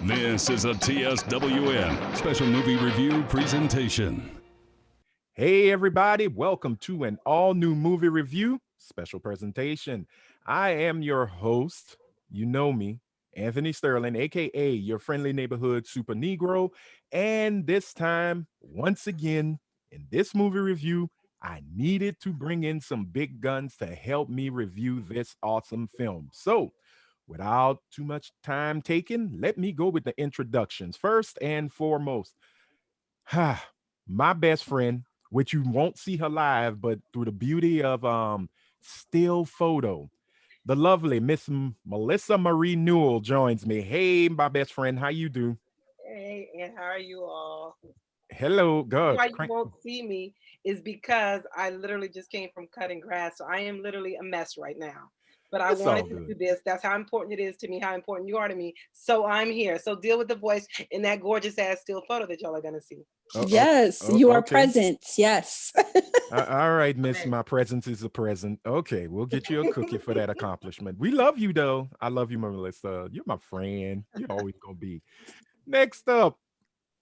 This is a TSWN special movie review presentation. Hey, everybody, welcome to an all new movie review special presentation. I am your host. You know me, Anthony Sterling, aka your friendly neighborhood super Negro. And this time, once again, in this movie review, I needed to bring in some big guns to help me review this awesome film. So, without too much time taken, let me go with the introductions. First and foremost, my best friend, which you won't see her live, but through the beauty of still photo, the lovely Miss Melissa Marie Newell joins me. Hey, my best friend, how you do? Hey, and how are you all? Hello, good. Why you won't see me is because I literally just came from cutting grass, so I am literally a mess right now. But I It's all wanted to good. do this. That's how important it is to me, how important you are to me. So I'm here. So deal with the voice in that gorgeous ass still photo that y'all are gonna see. Yes, you are Okay. present. Yes. All right, Miss. My presence is a present. Okay, we'll get you a cookie for that accomplishment. We love you, though. I love you, Melissa. You're my friend. You're always gonna be. Next up,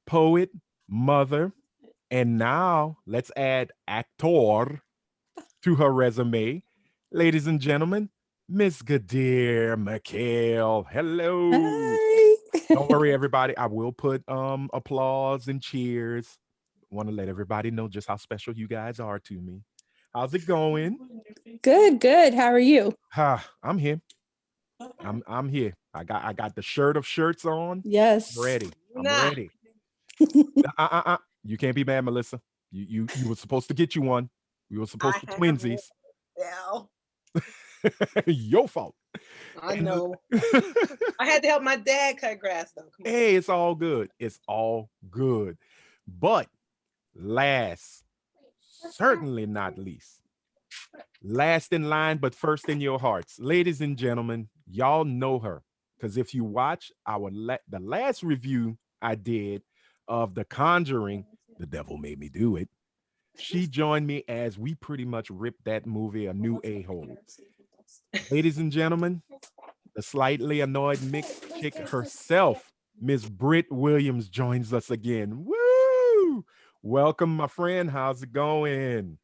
poet, mother, and now let's add actor to her resume. Ladies and gentlemen, Miss Ghadir Mkhail. Hello. Hi. Don't worry, everybody. I will put applause and cheers. Want to let everybody know just how special you guys are to me. How's it going? Good, good. How are you? I'm here. I'm here. I got the shirt of shirts on. I'm Yes. ready. I'm Nah, ready. You can't be mad, Melissa. You were supposed to get you one. We were supposed I to have it twinsies. now. Your fault. I And know. I had to help my dad cut grass though. Come on. hey, it's all good. It's all good. But last, certainly not least, last in line, but first in your hearts, ladies and gentlemen, y'all know her because if you watch the last review I did of The Conjuring, The Devil Made Me Do It. She joined me as we pretty much ripped that movie a new a-hole. Ladies and gentlemen, the slightly annoyed mixed chick herself, Miss Britt Williams, joins us again. Woo! Welcome, my friend. How's it going?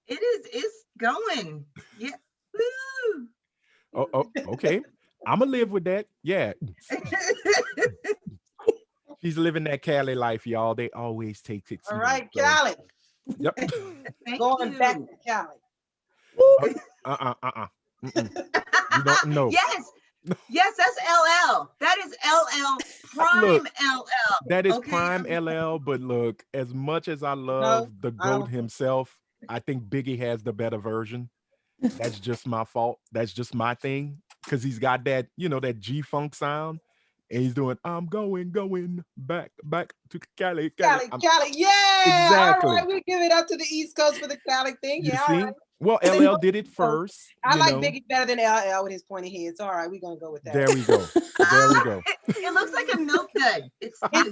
It's going. Yeah. Woo. Oh, okay. I'm gonna live with that. Yeah, she's living that Cali life, y'all. They always take it All slow. right, So, Cali. yep. Thank Going back you. to Cali. Uh, Mm-mm. You don't know. Yes. Yes, that's LL. That is LL Look, prime LL. that is Okay. prime LL. But look, as much as I No, love the I goat don't. himself, I think Biggie has the better version. That's just my fault. That's just my thing. Cause he's got that, that G funk sound. And he's doing, I'm going back to Cali, Cali. Cali, Cali. Yeah. All Exactly. right. We give it up to the East Coast for the Cali thing. You Yeah. All see? right. Well, Say LL did it so. first, I like Biggie better than LL with his pointy head. So all right, we're gonna go with that. There we go. There we go. It looks like a milk dud. It's It you does.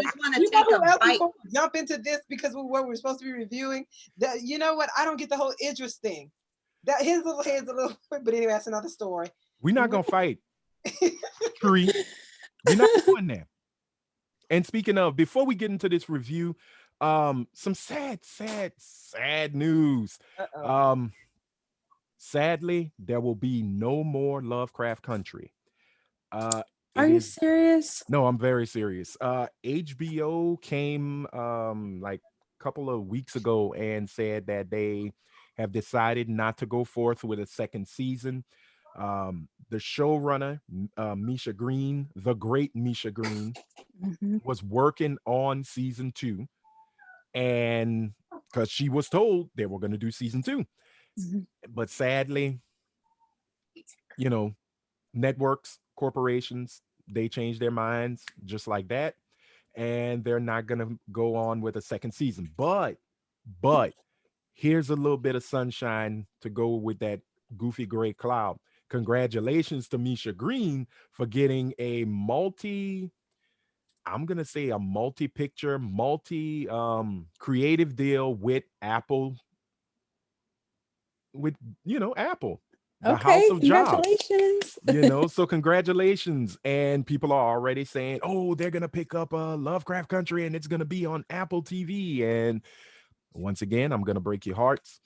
just want to You know take who a else bite. before we jump into this because what we're supposed to be reviewing? That you know what? I don't get the whole Idris thing. That his little head's a little, but anyway, that's another story. We're not gonna fight. Tree. We're not going there. And speaking of, before we get into this review, some sad news. Uh-oh. Um, Sadly, there will be no more Lovecraft Country. Are It you is serious? no, I'm very serious. HBO came like a couple of weeks ago and said that they have decided not to go forth with a second season. The showrunner, Misha Green, the great Misha Green, Mhm. was working on season two, and because she was told they were going to do season two, Mhm. but sadly, you know, networks, corporations, they change their minds just like that, and they're not going to go on with a second season. But here's a little bit of sunshine to go with that goofy gray cloud. Congratulations to Misha Green for getting a multi, I'm gonna say a multi-picture, multi creative deal with Apple, with Apple. the Okay, House of Jobs. congratulations. So congratulations. And people are already saying, oh, they're going to pick up Lovecraft Country and it's going to be on Apple TV. And once again, I'm going to break your hearts.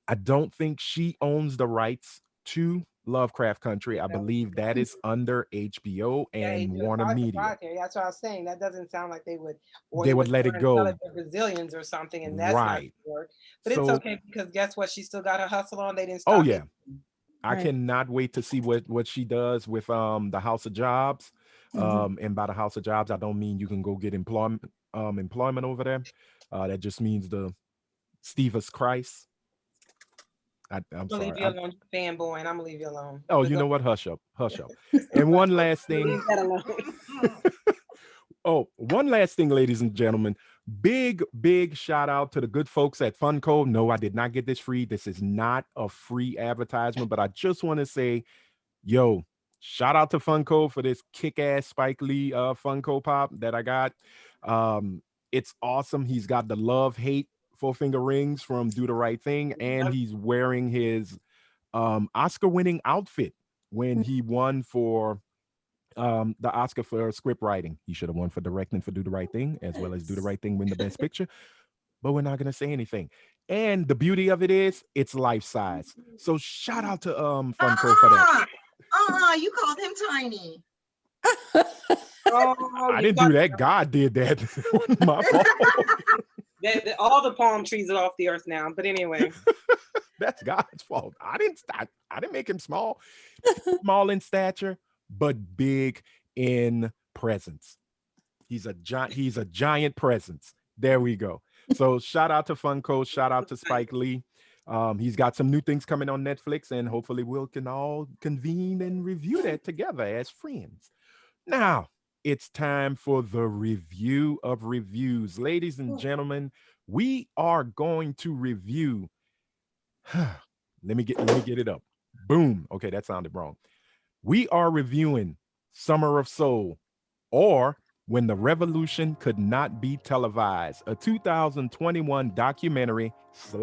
I don't think she owns the rights to Lovecraft Country. I believe that is under HBO and Warner Media. That's what I was saying. That doesn't sound like they would. They would let it go. Brazilians or something, and that's right. not work. But it's okay because guess what? She still got her hustle on. They didn't Oh stop. yeah. I cannot wait to see what she does with the House of Jobs. And by the House of Jobs, I don't mean you can go get employment over there. That just means the Stevens Christ. I'm sorry. Leave you alone, fanboy, and I'm gonna leave you alone. Oh, you know what? Hush up. And one last thing. Leave that alone. One last thing, ladies and gentlemen. Big shout out to the good folks at Funko. No, I did not get this free. This is not a free advertisement, but I just want to say, shout out to Funko for this kick-ass Spike Lee Funko Pop that I got. It's awesome. He's got the love-hate 4-finger rings from Do the Right Thing, and he's wearing his Oscar-winning outfit when he won for the Oscar for script writing. He should have won for directing for Do the Right Thing, as well as Do the Right Thing win the Best Picture. But we're not going to say anything. And the beauty of it is, it's life size. So shout out to Funko for that. You called him tiny. I didn't do that. God did that. My fault. All the palm trees are off the earth now. But anyway, that's God's fault. I didn't make him small. Small in stature, but big in presence. He's a giant presence. There we go. So shout out to Funko. Shout out to Spike Lee. He's got some new things coming on Netflix, and hopefully we can all convene and review that together as friends. Now, it's time for the review of reviews. Ladies and gentlemen, we are going to review. Let me get it up. Boom. Okay, that sounded wrong. We are reviewing Summer of Soul, or When the Revolution Could Not Be Televised, a 2021 documentary /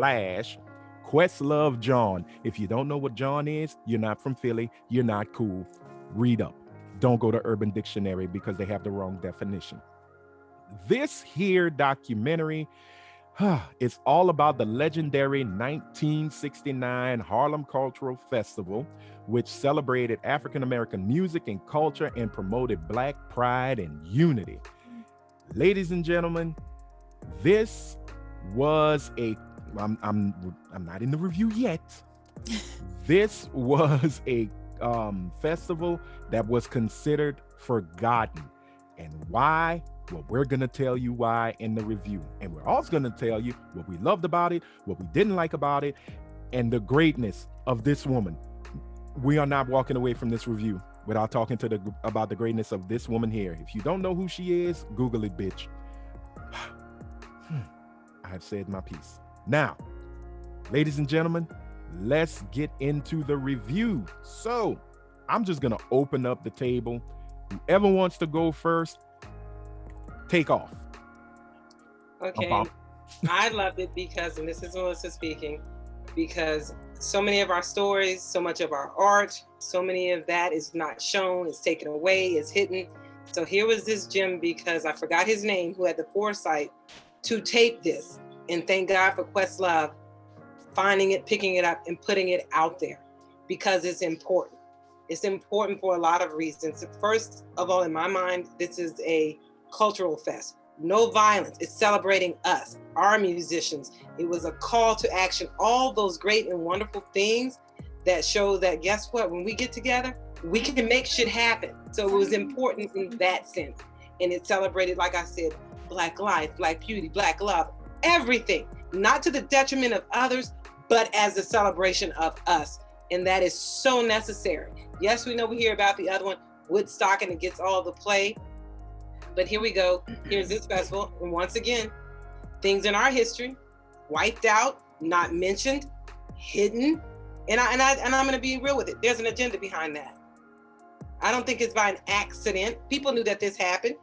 Questlove Jawn. If you don't know what Jawn is, you're not from Philly, you're not cool. Read up. Don't go to Urban Dictionary because they have the wrong definition. This here documentary is all about the legendary 1969 Harlem Cultural Festival, which celebrated African-American music and culture and promoted Black pride and unity. Ladies and gentlemen, this was I'm not in the review yet. This was a festival that was considered forgotten. And why? Well, we're going to tell you why in the review. And we're also going to tell you what we loved about it, what we didn't like about it, and the greatness of this woman. We are not walking away from this review without talking about the greatness of this woman here. If you don't know who she is, Google it, bitch. I have said my piece. Now, ladies and gentlemen, let's get into the review. So I'm just going to open up the table. Whoever wants to go first, take off. Okay. I loved it because, and this is Melissa speaking, because so many of our stories, so much of our art, so many of that is not shown, it's taken away, it's hidden. So here was this gem, because I forgot his name, who had the foresight to tape this. And thank God for Questlove finding it, picking it up, and putting it out there, because it's important. It's important for a lot of reasons. First of all, in my mind, this is a cultural fest. No violence. It's celebrating us, our musicians. It was a call to action. All those great and wonderful things that show that, guess what? When we get together, we can make shit happen. So it was important in that sense. And it celebrated, like I said, Black life, Black beauty, Black love, everything. Not to the detriment of others, but as a celebration of us. And that is so necessary. Yes, we know we hear about the other one, Woodstock, and it gets all the play. But here we go. Here's this festival. And once again, things in our history wiped out, not mentioned, hidden. And I'm going to be real with it. There's an agenda behind that. I don't think it's by an accident. People knew that this happened.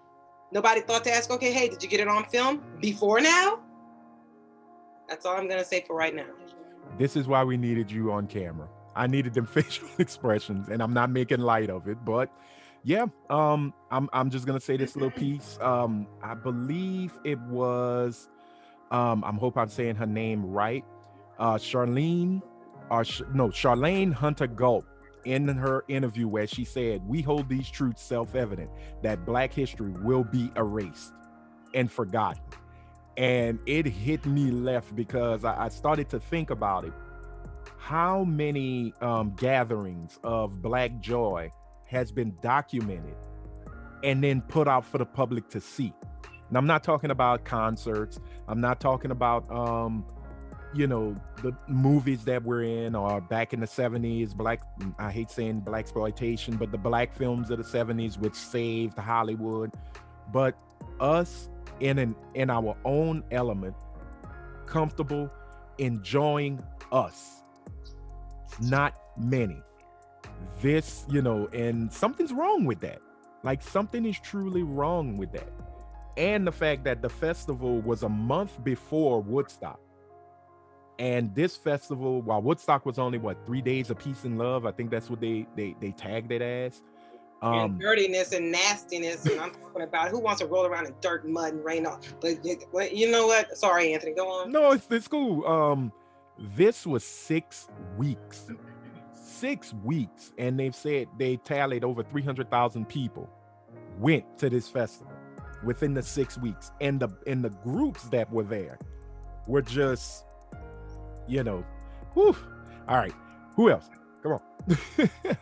Nobody thought to ask, okay, hey, did you get it on film before now? That's all I'm going to say for right now. This is why we needed you on camera. I needed them facial expressions, and I'm not making light of it, but yeah, I'm just gonna say this little piece. I believe it was, I hope I'm saying her name right. Charlene, no, Charlene Hunter Gulp, in her interview where she said, "We hold these truths self-evident that Black history will be erased and forgotten." And it hit me left because I started to think about it. How many gatherings of Black joy has been documented and then put out for the public to see? And I'm not talking about concerts. I'm not talking about the movies that we're in, or back in the 70s, I hate saying Black exploitation, but the Black films of the 70s which saved Hollywood. But us in our own element, comfortable, enjoying us. Not many. This, and something's wrong with that. Like, something is truly wrong with that. And the fact that the festival was a month before Woodstock. And this festival, while Woodstock was only 3 days of peace and love, I think that's what they tagged it as. And dirtiness and nastiness, and I'm talking about who wants to roll around in dirt, mud, and rain. But you know what? Sorry, Anthony, go on. No, it's cool. This was 6 weeks. 6 weeks, and they've said they tallied over 300,000 people went to this festival within the 6 weeks, and the groups that were there were just, whew. All right, who else? Come on.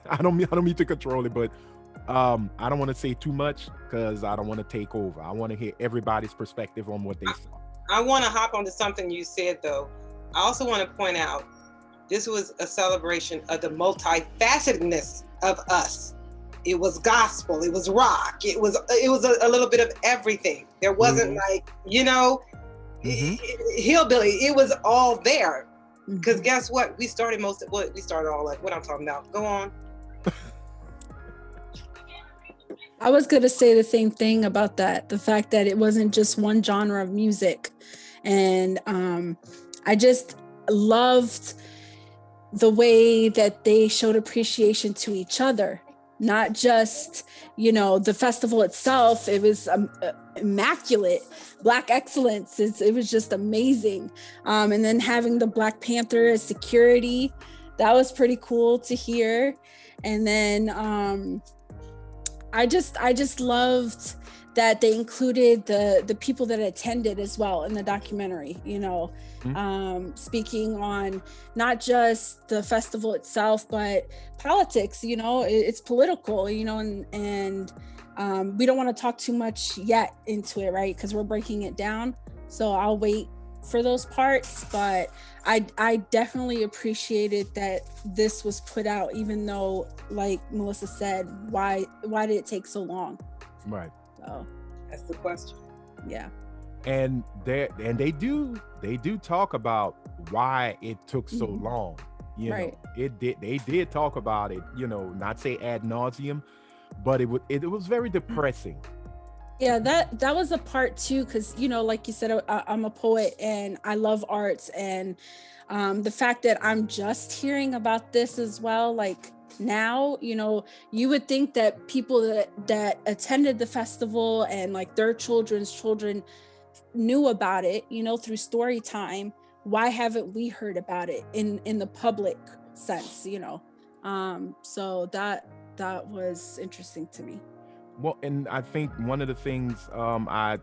I don't mean to control it, but I don't want to say too much because I don't want to take over. I want to hear everybody's perspective on what they saw. I want to hop onto something you said, though. I also want to point out this was a celebration of the multifacetedness of us. It was gospel, it was rock, it was a little bit of everything. There wasn't hillbilly. It was all there. Because guess what? We started all that. What I'm talking about. Go on. I was going to say the same thing about that. The fact that it wasn't just one genre of music. And I just loved the way that they showed appreciation to each other, not just, the festival itself. It was immaculate. Black excellence. It was just amazing. And then having the Black Panther as security, that was pretty cool to hear. And then I just loved that they included the people that attended as well in the documentary, speaking on not just the festival itself, but politics. It's political, and we don't want to talk too much yet into it, right? Because we're breaking it down. So I'll wait for those parts, but I definitely appreciated that this was put out, even though, like Melissa said, why did it take so long? Right. So that's the question. Yeah. And they do talk about why it took so long. Right. They did talk about it, not say ad nauseum, but it was very depressing. Yeah, that was a part too, because like you said, I'm a poet and I love arts, and the fact that I'm just hearing about this as well, like now, you would think that people that attended the festival and like their children's children knew about it, through story time. Why haven't we heard about it in the public sense? So that was interesting to me. Well, and I think one of the things I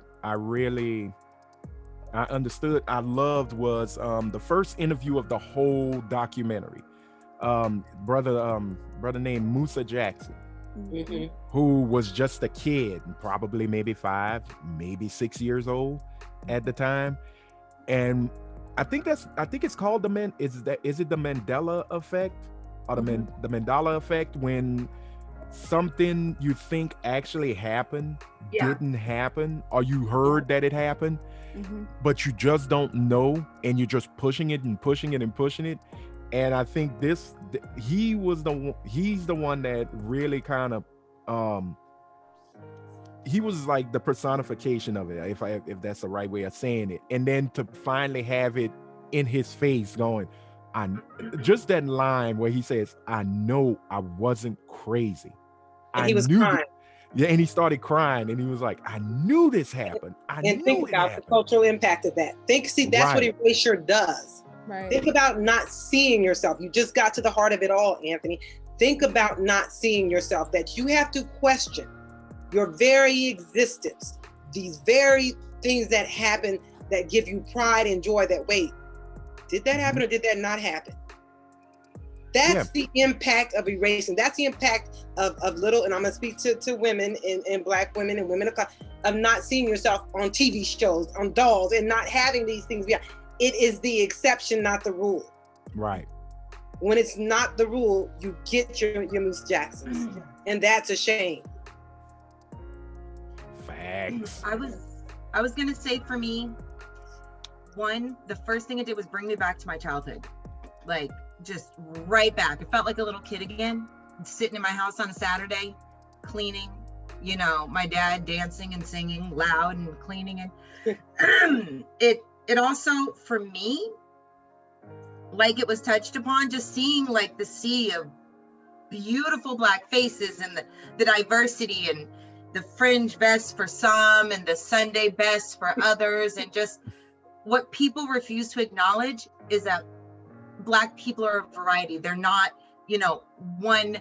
understood, I loved was the first interview of the whole documentary. Brother named Musa Jackson, who was just a kid, probably maybe 5, maybe 6 years old at the time, and I think it's called is it the Mandela effect, or the Mandela effect, when something you think actually happened didn't happen, or you heard that it happened, but you just don't know, and you're just pushing it and pushing it and pushing it. And I think he's the one that really kind of he was like the personification of it, if that's the right way of saying it. And then to finally have it in his face going, just that line where he says, I know I wasn't crazy. And I he was knew crying. Yeah, and he started crying, and he was like, I knew this happened. And think about the cultural impact of that. That's what erasure does. Right. Think about not seeing yourself. You just got to the heart of it all, Anthony. Think about not seeing yourself, that you have to question your very existence, these very things that happen that give you pride and joy, that wait, did that happen or did that not happen? That's the impact of erasing. That's the impact of little, and I'm gonna speak to women and Black women and women of not seeing yourself on TV shows, on dolls, and not having these things. It is the exception, not the rule. Right. When it's not the rule, you get your Moose Jacksons, and that's a shame. Facts. I was gonna say, for me, the first thing it did was bring me back to my childhood, like just right back. It felt like a little kid again, sitting in my house on a Saturday, cleaning. You know, my dad dancing and singing loud and cleaning, and it also, for me, like it was touched upon, just seeing like the sea of beautiful Black faces and the diversity and the fringe vests for some and the Sunday best for others, and just what people refuse to acknowledge is that Black people are a variety. They're not, one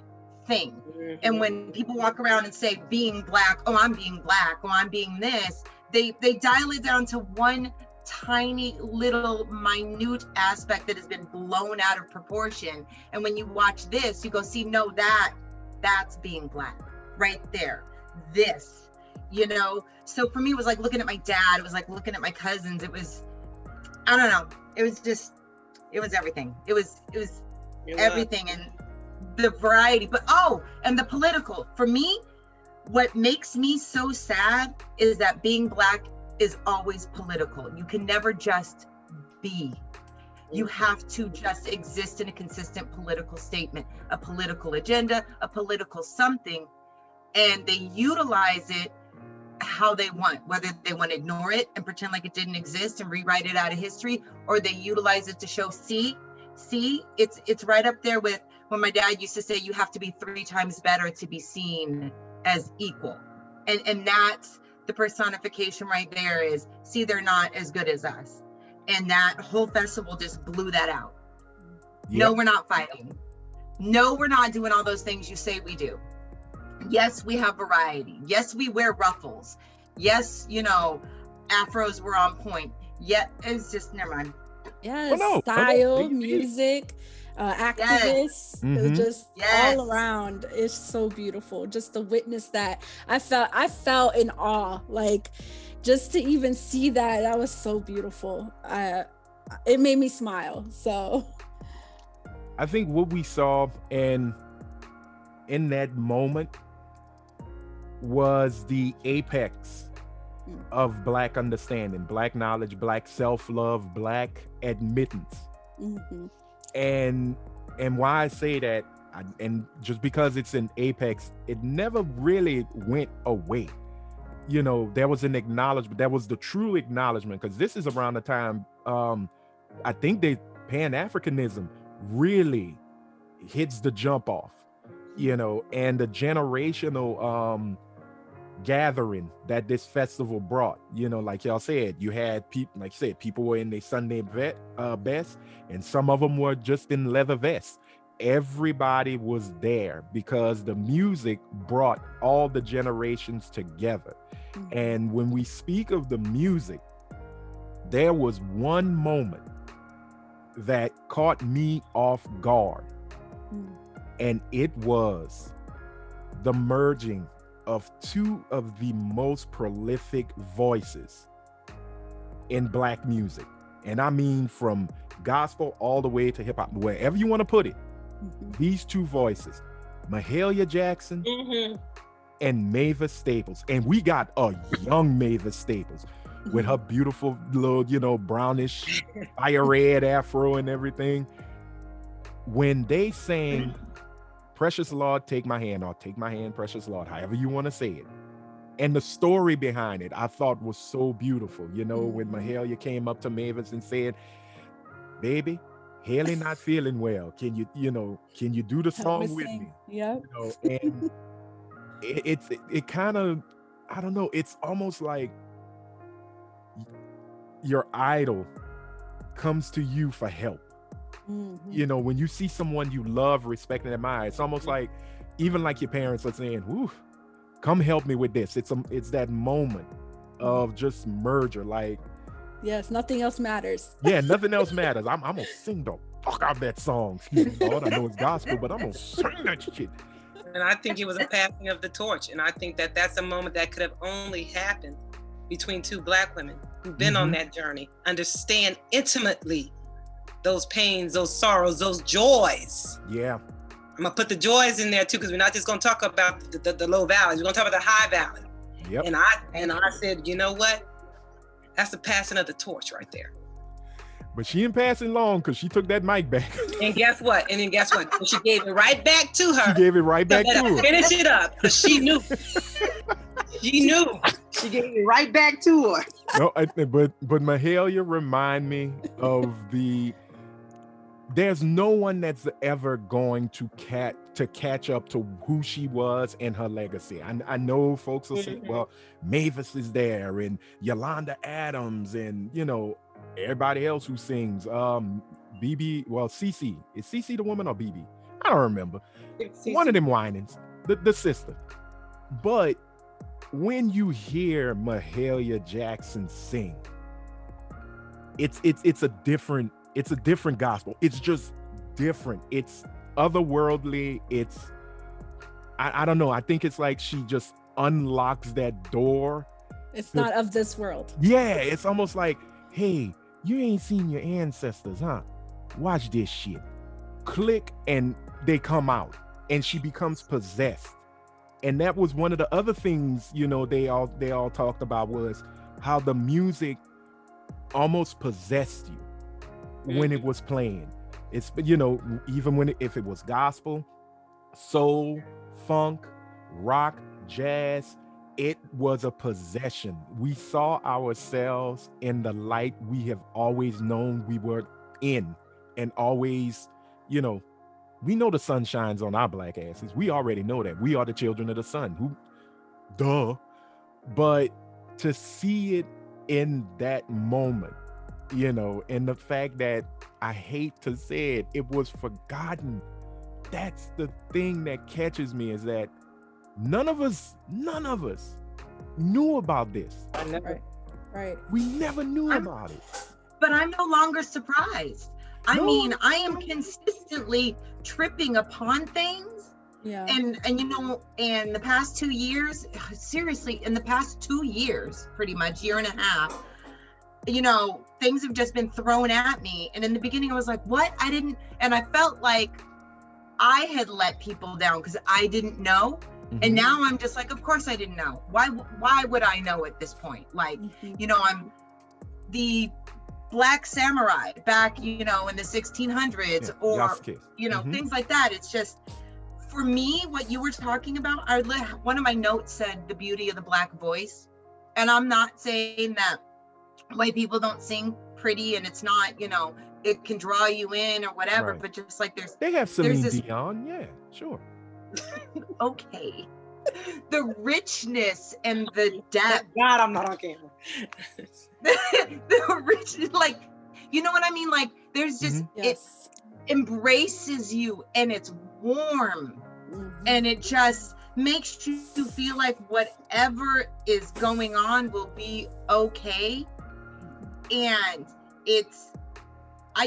thing. Mm-hmm. And when people walk around and say being Black, oh, I'm being Black, oh, I'm being this, they dial it down to one tiny little minute aspect that has been blown out of proportion. And when you watch this, you go, see, no, that's being Black right there. This, so for me, it was like looking at my dad, it was like looking at my cousins. It was, I don't know, it was everything. It was everything, and the variety, and the political. For me, what makes me so sad is that being Black is always political. You can never just be. You have to just exist in a consistent political statement, a political agenda, a political something, and they utilize it how they want, whether they want to ignore it and pretend like it didn't exist and rewrite it out of history, or they utilize it to show, see, it's right up there with when my dad used to say, you have to be 3 times better to be seen as equal. And that's the personification right there is, see, they're not as good as us. And that whole festival just blew that out. Yep. No, we're not fighting. No, we're not doing all those things you say we do. Yes, we have variety. Yes, we wear ruffles. Yes, afros were on point. Yet it's just, never mind. Yes, style, music, activists, just all around. It's so beautiful. Just to witness that, I felt in awe. Like, just to even see that was so beautiful. It made me smile. So I think what we saw in that moment was the apex of Black understanding, Black knowledge, Black self-love, Black admittance. And why I say that, and just because it's an apex, it never really went away. There was an acknowledgement. That was the true acknowledgement, because this is around the time I think Pan-Africanism really hits the jump off, and the generational gathering that this festival brought. Like y'all said, you had people, like you said, people were in their Sunday best, and some of them were just in leather vests. Everybody was there because the music brought all the generations together. And when we speak of the music, there was one moment that caught me off guard, and it was the merging of 2 of the most prolific voices in Black music. And I mean from gospel all the way to hip hop, wherever you want to put it. These 2 voices, Mahalia Jackson and Mavis Staples. And we got a young Mavis Staples with her beautiful little, brownish fire red afro and everything. When they sang Precious Lord, Take My Hand, or Take My Hand, Precious Lord, however you want to say it. And the story behind it, I thought was so beautiful. When Mahalia came up to Mavis and said, baby, Haley not feeling well. Can you do the Help me song with sing. me? Yep. And it kind of, I don't know, it's almost like your idol comes to you for help. Mhm. When you see someone you love, respect, and admire, it's almost like, even like your parents are saying, "Woo, come help me with this." It's that moment of just merger, like, Yes, nothing else matters. yeah, nothing else matters. I'm gonna sing the fuck out that song. Excuse me, Lord, I know it's gospel, but I'm gonna sing that shit. And I think it was a passing of the torch. And I think that that's a moment that could have only happened between two Black women who've been on that journey, understand intimately those pains, those sorrows, those joys. Yeah. I'm gonna put the joys in there too, because we're not just gonna talk about the low valleys. We're gonna talk about the high valley. Yep. And I said, you know what? That's the passing of the torch right there. But she didn't pass it long, because she took that mic back. And guess what? She gave it right back to her. She gave it right back to her. Finish it up, because she knew. She knew. She gave it right back to her. No, but Mahalia remind me of there's no one that's ever going to catch up to who she was and her legacy. I know folks will say, well, Mavis is there, and Yolanda Adams, and everybody else who sings. BB, well, Cece. Is Cece the woman or BB? I don't remember. One of them whinings, the sister. But when you hear Mahalia Jackson sing, it's a different gospel. It's just different. It's otherworldly. It's I don't know. I think it's like she just unlocks that door. It's not of this world. Yeah, it's almost like, hey, you ain't seen your ancestors, huh? Watch this shit. Click, and they come out, and she becomes possessed. And that was one of the other things, they all talked about, was how the music almost possessed you when it was playing. It's, even if it was gospel, soul, funk, rock, jazz, it was a possession. We saw ourselves in the light we have always known we were in, and always, we know the sun shines on our black asses. We already know that. We are the children of the sun. Duh. But to see it in that moment, and the fact that, I hate to say it was forgotten. That's the thing that catches me, is that none of us knew about this. Right. We never knew about it. But I'm no longer surprised. I mean, I am consistently tripping upon things. Yeah. And in the past 2 years, seriously, in the past 2 years, pretty much, year and a half, things have just been thrown at me. And in the beginning, I was like, what? And I felt like I had let people down because I didn't know. And now I'm just like, of course I didn't know. Why would I know at this point? Like, I'm the Black samurai back, in the 1600s, or, things like that. It's just, for me, what you were talking about, one of my notes said the beauty of the Black voice. And I'm not saying that white people don't sing pretty and it's not, it can draw you in or whatever, but just like they have Celine Dion, yeah, sure. Okay. The richness and the depth. God, I'm not on camera. The richness, like, you know what I mean? Like, there's just, it embraces you, and it's warm, and it just makes you feel like whatever is going on will be okay. And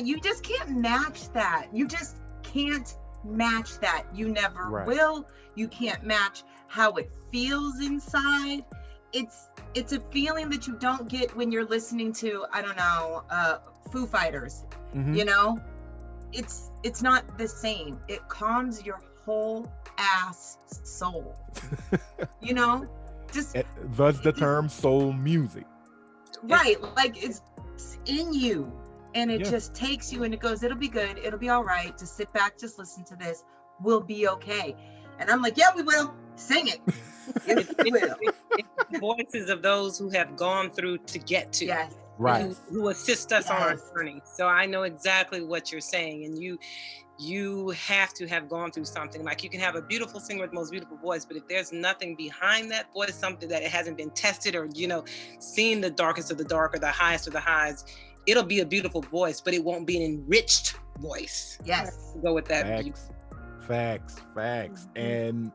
you just can't match that. You just can't match that. You never will. You can't match how it feels inside. It's a feeling that you don't get when you're listening to, I don't know, Foo Fighters. It's not the same. It calms your whole ass soul. Just thus the term soul music. Right, like it's in you, and it just takes you, and it goes, it'll be good, it'll be all right, just sit back, just listen to this, we'll be okay. And I'm like, yeah, we will. Sing it. Yes, we will. voices of those who have gone through to get to. Yes. Right. Who assist us on our Yes. journey. So I know exactly what you're saying, and you have to have gone through something. Like, you can have a beautiful singer with the most beautiful voice, but if there's nothing behind that voice, something that it hasn't been tested or, seen the darkest of the dark or the highest of the highs, it'll be a beautiful voice, but it won't be an enriched voice. Yes. Go with that. Facts. And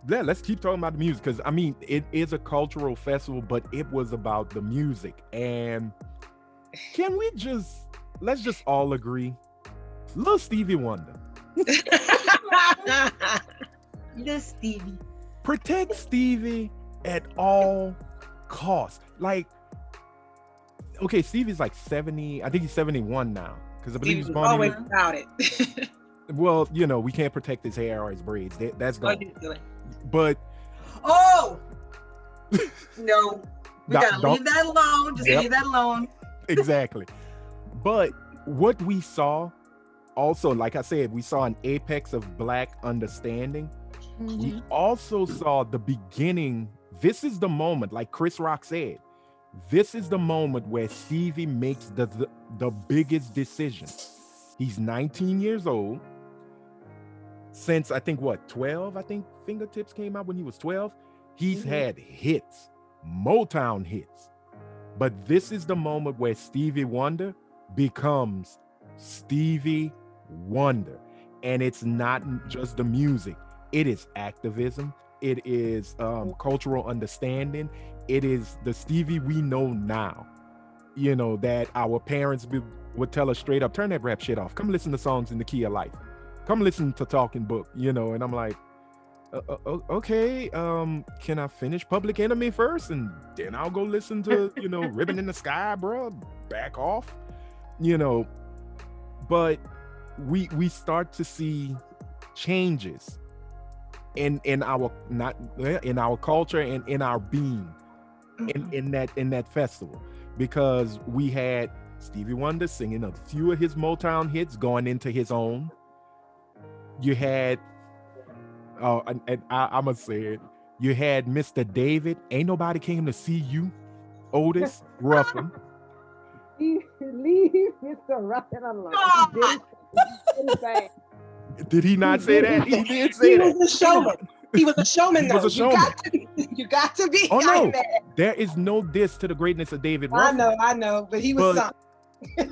yeah, let's keep talking about the music, because I mean, it is a cultural festival, but it was about the music. And can we let's just all agree, little Stevie Wonder. Little Stevie. Protect Stevie at all costs. Like, okay, Stevie's like 70, I think he's 71 now, because I believe he's born always about it. Well, we can't protect his hair or his braids. That's gone. But no, we gotta leave that alone. Just leave that alone. Exactly. But what we saw also, like I said, we saw an apex of Black understanding. Mhm. We also saw the beginning. This is the moment, like Chris Rock said, this is the moment where Stevie makes the biggest decision. He's 19 years old. Since I think 12, I think Fingertips came out when he was 12. He's had hits, Motown hits. But this is the moment where Stevie Wonder becomes Stevie Wonder. And it's not just the music. It is activism. It is cultural understanding. It is the Stevie we know now. That our parents would tell us straight up, turn that rap shit off. Come listen to songs in the key of life. Come listen to Talking Book, and I'm like, okay, can I finish Public Enemy first? And then I'll go listen to, Ribbon in the Sky, bro. Back off, But we start to see changes in our culture and in our being in that festival, because we had Stevie Wonder singing a few of his Motown hits going into his own. You had, and I'm gonna say it, you had Mr. David, Ain't Nobody Came to See You, Otis Ruffin. Leave Mr. Ruffin alone. Did he not say that? He did say he that. Was a showman. He was a showman, He though. was a showman. You got to be. Oh no, there is no diss to the greatness of David Ruffin. I know, but he was something.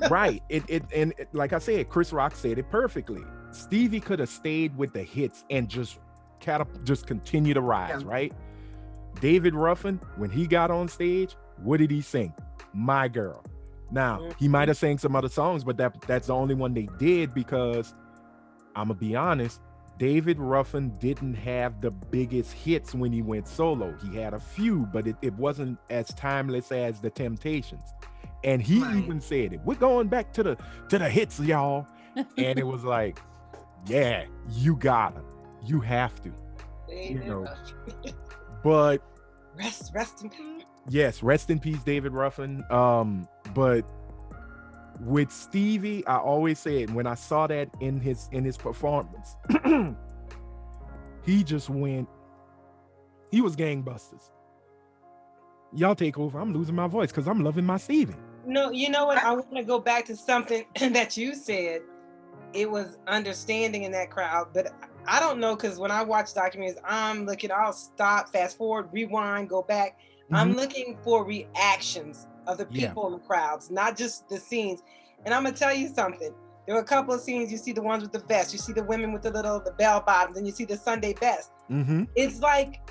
Right. It like I said, Chris Rock said it perfectly. Stevie could have stayed with the hits and just continue to rise, right? David Ruffin, when he got on stage, what did he sing? My Girl. Now, he might have sang some other songs, but that's the only one they did, because I'm gonna be honest, David Ruffin didn't have the biggest hits when he went solo. He had a few, but it wasn't as timeless as The Temptations. And he even said it. We're going back to the hits, y'all. And it was like, yeah, you gotta. You have to. But rest in peace. Yes, rest in peace, David Ruffin. But with Stevie, I always said, when I saw that in his performance, he just went, he was gangbusters. Y'all take over. I'm losing my voice because I'm loving my Stevie. No, you know what? I want to go back to something that you said. It was understanding in that crowd, but I don't know, because when I watch documentaries, I'm looking, I'll stop, fast forward, rewind, go back. I'm looking for reactions of the people in the crowds, not just the scenes. And I'm gonna tell you something. There were a couple of scenes. You see the ones with the vest. You see the women with the bell bottoms, and you see the Sunday best. It's like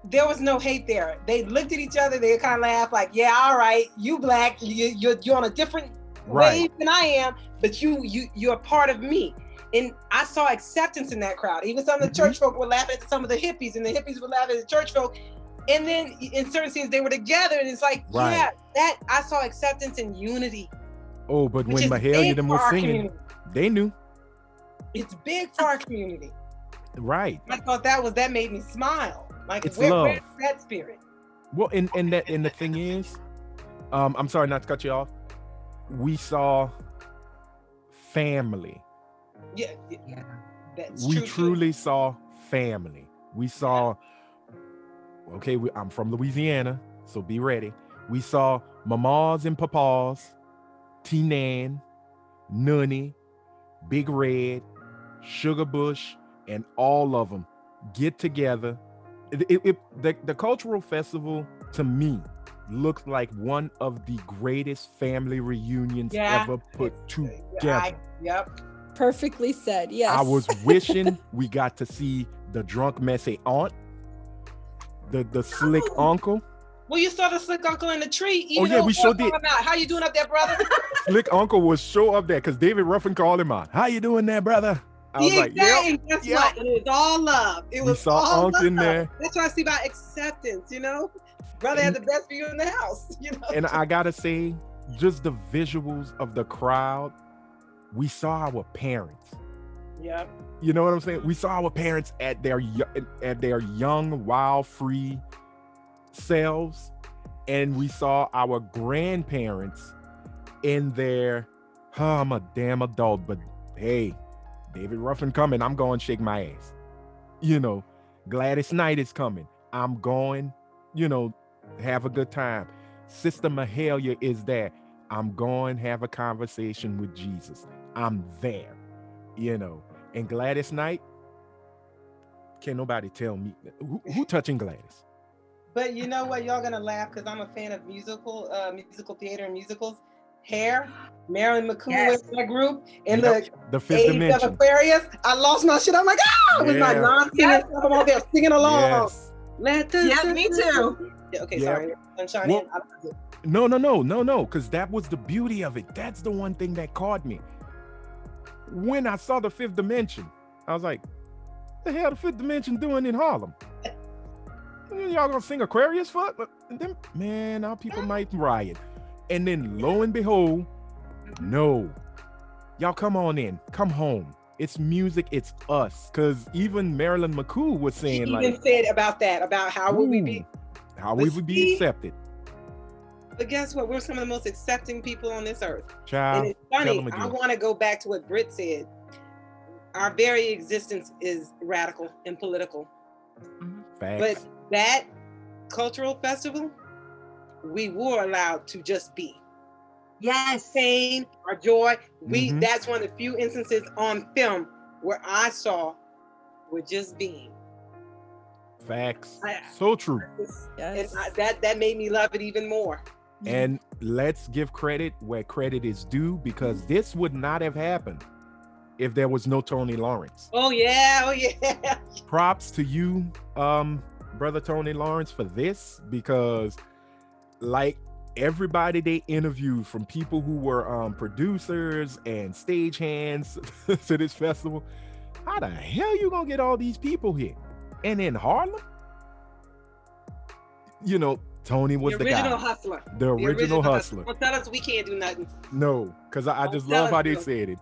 there was no hate there. They looked at each other. They kind of laughed, like, "Yeah, all right, you Black, you're on a different wave than I am, but you're a part of me." And I saw acceptance in that crowd. Even some of the church folk were laughing at some of the hippies, and the hippies were laughing at the church folk. And then in certain scenes, they were together, and it's like, yeah, that I saw acceptance and unity. Oh, but when Mkhail was singing, they knew. It's big for our community. Right. I thought that made me smile. Like, it's where's love. that spirit? Well, and the thing is, I'm sorry not to cut you off. We saw family. Yeah. That's we true. truly saw family. We saw okay, I'm from Louisiana, so be ready. We saw Mamas and Papas, T-Nan, Nunny, Big Red, Sugar Bush, and all of them get together. The cultural festival, to me, looks like one of the greatest family reunions ever put together. Yep. Perfectly said. Yes. I was wishing we got to see the drunk messy aunt, the slick uncle. Well, you saw the slick uncle in the tree. Oh yeah, we sure did. How you doing up there, brother? Slick uncle was sure up there because David Ruffin called him out. How you doing there, brother? I was like, yep. Guess what? It was all love. It was all Unc love. in there. That's what I see about acceptance, you know? Brother had the best view in the house, you know? And I gotta say, just the visuals of the crowd, we saw our parents. Yep. You know what I'm saying? We saw our parents at their young, wild, free selves, and we saw our grandparents in their, I'm a damn adult, but hey, David Ruffin coming, I'm going to shake my ass. You know, Gladys Knight is coming, I'm going, you know, have a good time. Sister Mahalia is there, I'm going have a conversation with Jesus. I'm there, you know. And Gladys Knight, can't nobody tell me who touching Gladys. But you know what? Y'all gonna laugh because I'm a fan of musical theater and musicals. Hair, Marilyn McCool was in that group, and the Fifth Age Dimension. of Aquarius. I lost my shit. I'm like, with my non-singing stuff. I'm all there singing along. Yes. Let the me too. Okay, Yeah. sorry. Sunshine. Well, No, because that was the beauty of it. That's the one thing that caught me. When I saw the Fifth Dimension, I was like, the hell the Fifth Dimension doing in Harlem? Y'all gonna sing Aquarius for it? And then, man, our people might riot. And then lo and behold, no. Y'all come on in, come home. It's music, it's us. Cause even Marilyn McCool was saying, she like, even said about that, about how would we be accepted. But guess what? We're some of the most accepting people on this earth. Child, and it's funny, I want to go back to what Britt said. Our very existence is radical and political. Facts. But that cultural festival, we were allowed to just be. Yes. Pain, our joy. That's one of the few instances on film where I saw we're just being. Facts. So true. Yes. And that made me love it even more. And let's give credit where credit is due, because this would not have happened if there was no Tony Lawrence. Oh yeah. Props to you, brother Tony Lawrence, for this, because like everybody they interviewed, from people who were producers and stagehands to this festival, how the hell you gonna get all these people here? And in Harlem, you know, Tony was the original guy. hustler. The original hustler. Don't tell us we can't do nothing. No, because I just love how they said it.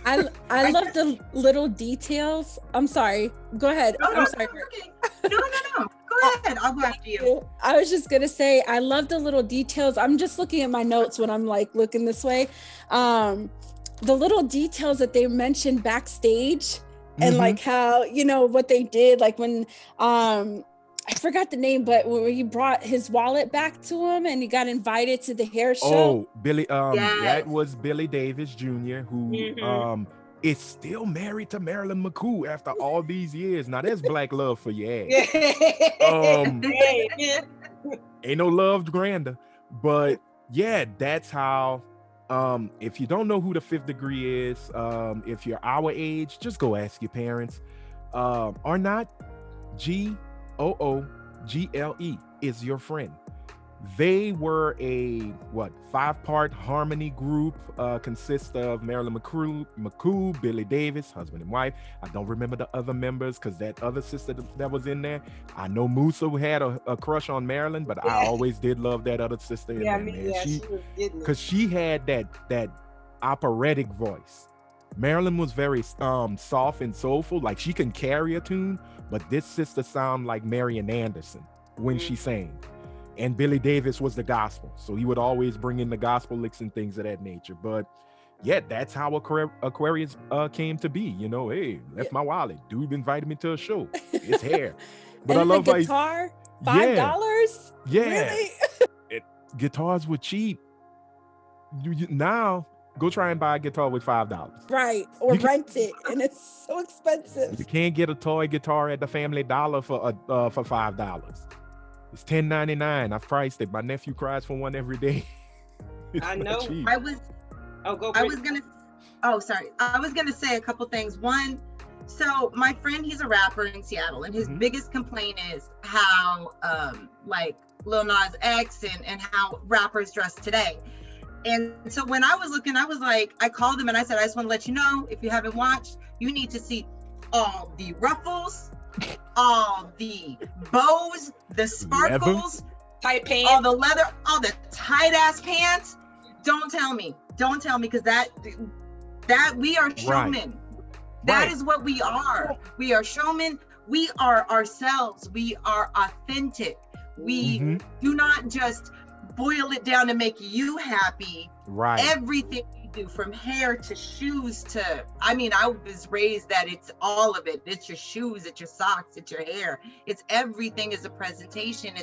I love the little details. I'm sorry. Go ahead. I'm sorry. Okay. No. Go ahead. I'll go after you. I was just gonna say I love the little details. I'm just looking at my notes when I'm like looking this way. The little details that they mentioned backstage and like how, you know, what they did, like when I forgot the name, but when he brought his wallet back to him and he got invited to the hair show. Oh, Billy, that was Billy Davis Jr., who is still married to Marilyn McCool after all these years. Now that's black love for your ass. Ain't no love grander. But yeah, that's how, if you don't know who the Fifth Degree is, if you're our age, just go ask your parents. Or not, GOOGLE is your friend. They were a 5-part harmony group, consists of Marilyn McCool, Billy Davis, husband and wife. I don't remember the other members because that other sister that was in there. I know Musa had a crush on Marilyn, but I always did love that other sister. Because she had that operatic voice. Marilyn was very soft and soulful, like she can carry a tune, but this sister sounded like Marian Anderson when she sang. And Billy Davis was the gospel, so he would always bring in the gospel licks and things of that nature. But yeah, that's how Aquarius came to be. You know, hey, left my wallet. Dude invited me to a show. It's hair. But and I love the guitar. $5? Yeah. Really? Guitars were cheap. Now go try and buy a guitar with $5. Right. Or You can- rent it, and it's so expensive. You can't get a toy guitar at the Family Dollar for $5. It's $10.99. I've priced it. My nephew cries for one every day. It's I not know. cheap. I was gonna say a couple things. One, so my friend, he's a rapper in Seattle, and his biggest complaint is how like Lil Nas X and how rappers dress today. And so when I was looking, I was like, I called him and I said, I just want to let you know, if you haven't watched, you need to see all the ruffles, all the bows, the sparkles, tight pants, all the leather, all the tight ass pants. Don't tell me, because that we are showmen. That is what we are. We are showmen. We are ourselves. We are authentic. We do not just boil it down to make you happy. Right. Everything we do, from hair to shoes to, I was raised that it's all of it. It's your shoes, it's your socks, it's your hair. It's everything is a presentation.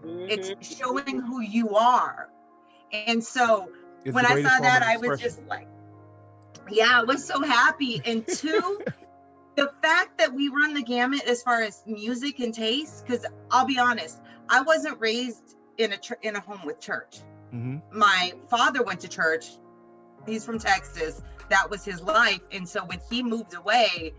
It's showing who you are. And so when I saw that, I was just like, yeah, I was so happy. And two, the fact that we run the gamut as far as music and taste, because I'll be honest, I wasn't raised in a home with church. My father went to church. He's from Texas. That was his life. And so when he moved away,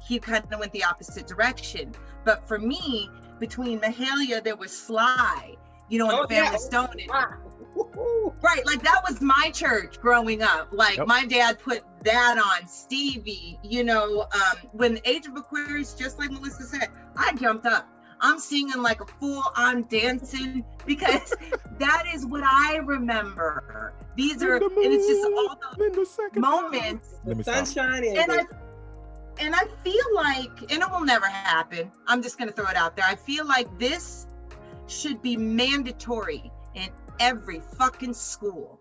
he kind of went the opposite direction. But for me, between Mahalia, there was Sly, and the Family Stone. Right, like that was my church growing up. Like my dad put that on, Stevie, when Age of Aquarius, just like Melissa said, I jumped up. I'm singing like a fool, I'm dancing, because that is what I remember. These are, and it's just all those moments. Sunshine. And I feel like, and it will never happen, I'm just gonna throw it out there, I feel like this should be mandatory in every fucking school.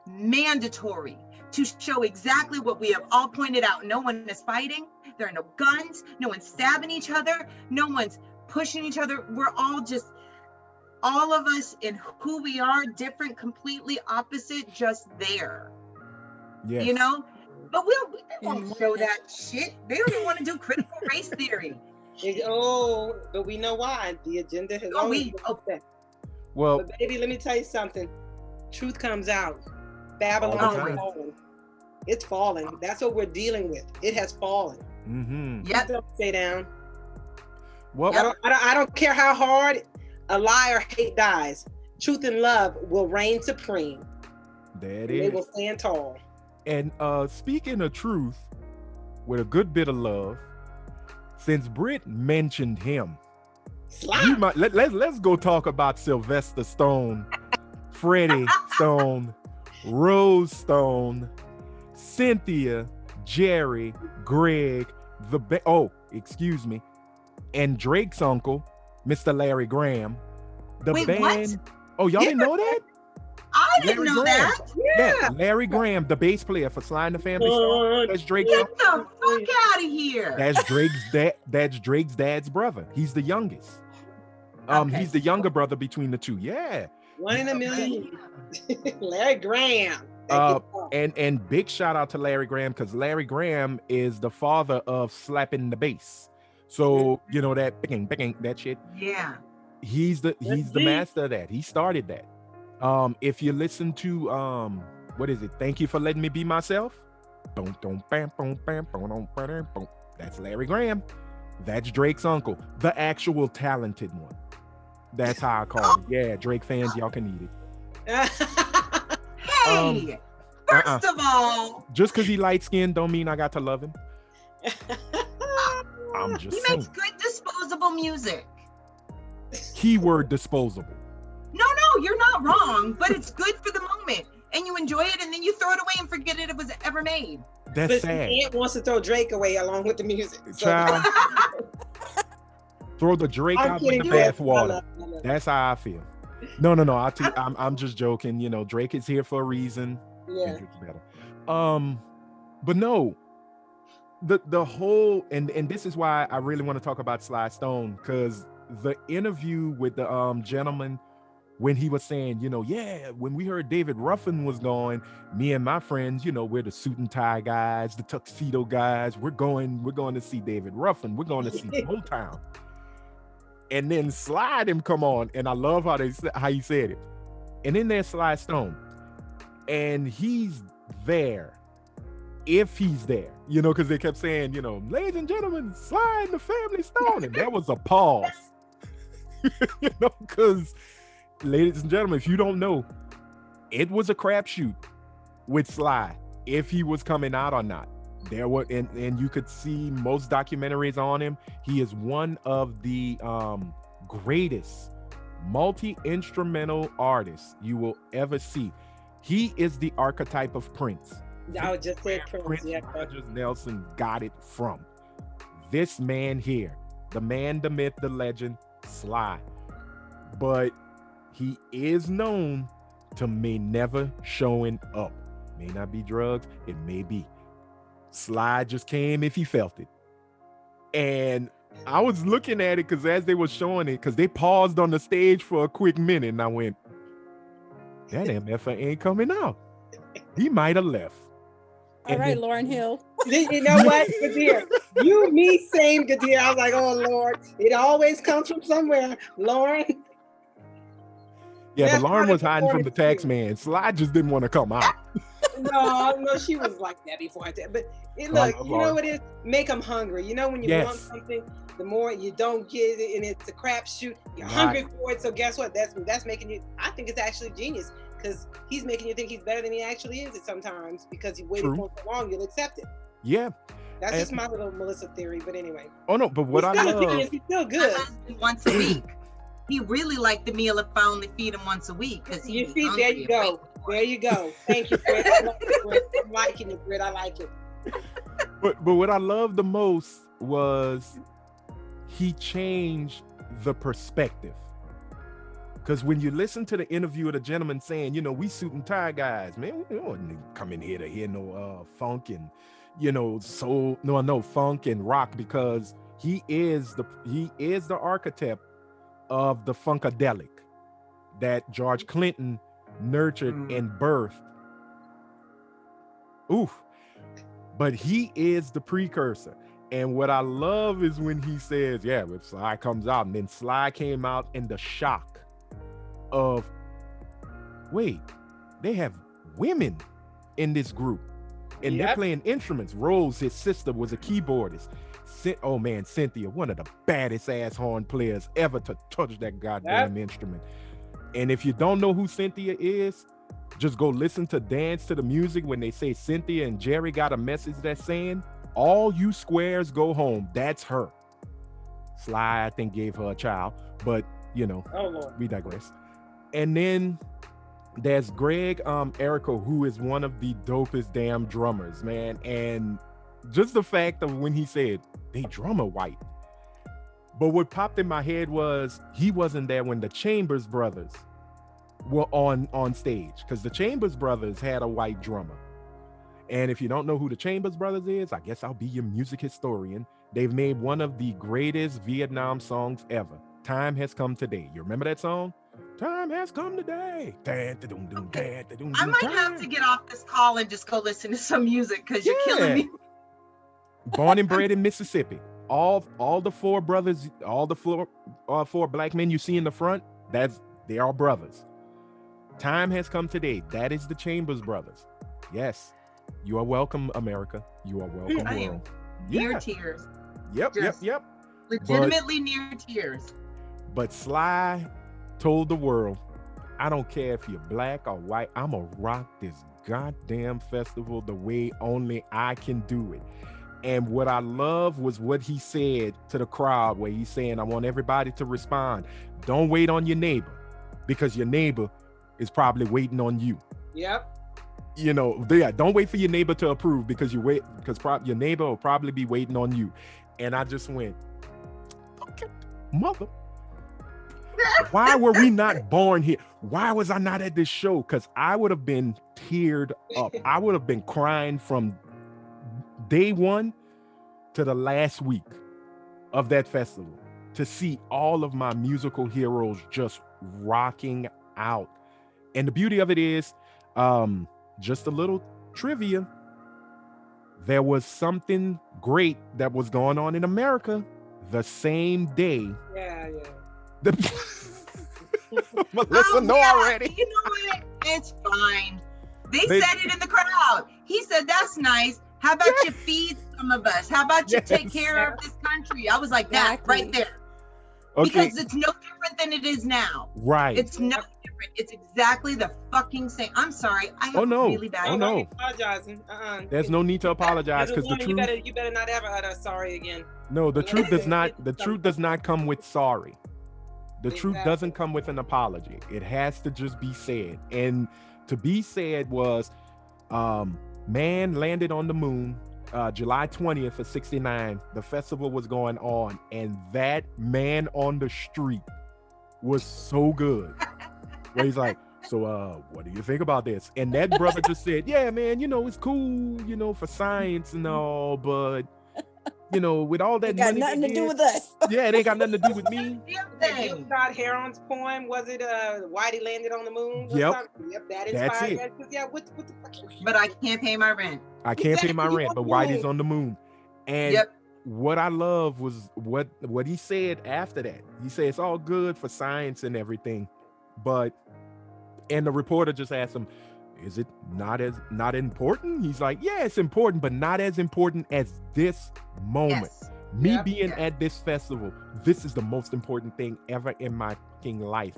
Mandatory to show exactly what we have all pointed out. No one is fighting. There are no guns. No one's stabbing each other. No one's pushing each other. We're all of us in who we are, different, completely opposite, just there. Yes. But they won't show that shit. They don't even want to do critical race theory. But we know why. The agenda has always been upset. Well, but baby, let me tell you something. Truth comes out. Babylon is falling. It's falling. That's what we're dealing with. It has fallen. Yep. Don't stay down. Well, I don't care how hard a lie or hate dies. Truth and love will reign supreme. They will stand tall. And speaking of truth, with a good bit of love, since Britt mentioned him, let's go talk about Sylvester Stone, Freddie Stone, Rose Stone, Cynthia, Jerry, Greg, and Drake's uncle, Mr. Larry Graham. Wait, what? Oh, y'all didn't know that? I didn't know that. Yeah, Larry Graham, the bass player for Sly and the Family Stone. That's Drake's uncle. Get the fuck out of here. That's Drake's dad. That's Drake's dad's brother. He's the youngest. He's the younger brother between the two. Yeah. One in a million. Larry Graham. And big shout out to Larry Graham, because Larry Graham is the father of slapping the bass. So that bang, that shit. Yeah. He's the master of that. He started that. If you listen to what is it? Thank You for Letting Me Be Myself. That's Larry Graham. That's Drake's uncle, the actual talented one. That's how I call him. Yeah, Drake fans, y'all can eat it. Hey, first of all, just because he light skinned don't mean I got to love him. I'm just saying. He makes good disposable music. Keyword disposable. No, you're not wrong, but it's good for the moment, and you enjoy it, and then you throw it away and forget it was ever made. That's sad. Ant wants to throw Drake away along with the music. So. Child, throw the Drake out with the bathwater. That's how I feel. No. I'm just joking. Drake is here for a reason. Yeah. But no, the whole and this is why I really want to talk about Sly Stone, because the interview with the gentleman when he was saying, yeah, when we heard David Ruffin was going, me and my friends, we're the suit and tie guys, the tuxedo guys. We're going to see David Ruffin. We're going to see Motown. And then Slide him come on, and I love how he said it. And then there's Sly Stone, and he's there. If he's there, because they kept saying, ladies and gentlemen, Sly and the Family Stone, and there was a pause, because ladies and gentlemen, if you don't know, it was a crapshoot with Sly if he was coming out or not. There were, and you could see most documentaries on him. He is one of the greatest multi-instrumental artists you will ever see. He is the archetype of Prince. I would just say Prince. Yeah. Rogers Nelson got it from this man here, the man, the myth, the legend, Sly. But he is known to may never showing up. May not be drugs, it may be. Sly just came if he felt it. And I was looking at it because as they were showing it, because they paused on the stage for a quick minute, and I went, that MF ain't coming out. He might have left. All right, Lauryn Hill. You know what, Ghadir? You, me, same Ghadir. I was like, oh Lord, it always comes from somewhere. Lauren. Yeah, but Lauren was hiding from the tax man. Sly just didn't want to come out. No, she was like that before I did. But look, you know what it is? Make them hungry. When you want something, the more you don't get it, and it's a crapshoot, you're hungry for it. So guess what? That's making you. I think it's actually genius because he's making you think he's better than he actually is. It sometimes because you waited for so long, you'll accept it. Yeah. That's just my little Melissa theory. But anyway. Oh no, but what I love, he's still good. Once a week. He really liked the meal if I only feed him once a week because he. There you go. There you go. Thank you, Britt. I'm liking it, Britt. I like it. But what I loved the most was he changed the perspective. Because when you listen to the interview of the gentleman saying, we suit and tie guys, man, we don't come in here to hear no funk and soul, no funk and rock, because he is the archetype of the funkadelic that George Clinton nurtured and birthed. But he is the precursor. And what I love is when he says, yeah, if Sly comes out, and then Sly came out, and the shock of, wait, they have women in this group, and they're playing instruments. Rose, his sister, was a keyboardist. Oh man, Cynthia, one of the baddest ass horn players ever to touch that goddamn instrument. And if you don't know who Cynthia is, just go listen to Dance to the Music when they say Cynthia and Jerry got a message that's saying, all you squares go home. That's her. Sly, I think, gave her a child, but we digress. And then there's Greg Errico, who is one of the dopest damn drummers, man. And just the fact of when he said they drummer white. But what popped in my head was he wasn't there when the Chambers brothers were on stage, because the Chambers brothers had a white drummer. And if you don't know who the Chambers brothers is, I guess I'll be your music historian. They've made one of the greatest Vietnam songs ever. Time Has Come Today. You remember that song? Time has come today. Okay. I might have to get off this call and just go listen to some music because you're killing me. Born and bred in Mississippi. All the four brothers, all the four black men you see in the front, they are brothers. Time Has Come Today. That is the Chambers brothers. Yes. You are welcome, America. You are welcome, I world. am near tears. Yep. Legitimately near tears. But Sly told the world, I don't care if you're black or white, I'm gonna rock this goddamn festival the way only I can do it. And what I love was what he said to the crowd, where he's saying, I want everybody to respond. Don't wait on your neighbor, because your neighbor is probably waiting on you. Yep. Don't wait for your neighbor to approve, because your neighbor will probably be waiting on you. And I just went, okay, mother. Why were we not born here? Why was I not at this show? Because I would have been teared up. I would have been crying from day one to the last week of that festival. to see all of my musical heroes just rocking out. And the beauty of it is, just a little trivia, there was something great that was going on in America the same day. Yeah. Melissa know already. You know what? It's fine. They said it in the crowd. He said, that's nice. How about you feed some of us? How about you take care of this country? I was like, that right there. Okay. Because it's no different than it is now. Right. It's no different. It's exactly the fucking same. I'm sorry. I have really bad. Oh no. Apologizing. There's no need to apologize because the truth. You better not ever utter sorry again. No, the truth does not. The truth does not come with sorry. The truth doesn't come with an apology. It has to just be said. And to be said was, man landed on the moon, July 20th of '69. The festival was going on, and that man on the street was so good. Where he's like, so what do you think about this? And that brother just said, yeah, man, it's cool, for science and all, but with all that got money nothing to do with us. Yeah, it ain't got nothing to do with me. Scott Heron's poem, was it Whitey landed on the moon? Yep. That That's it. What the fuck? But I can't pay my rent. I can't pay my rent, but Whitey's on the moon. And what I love was what he said after that. He said it's all good for science and everything, and the reporter just asked him, is it not important? He's like, yeah, it's important, but not as important as this moment. Yes. Being at this festival, this is the most important thing ever in my fucking life.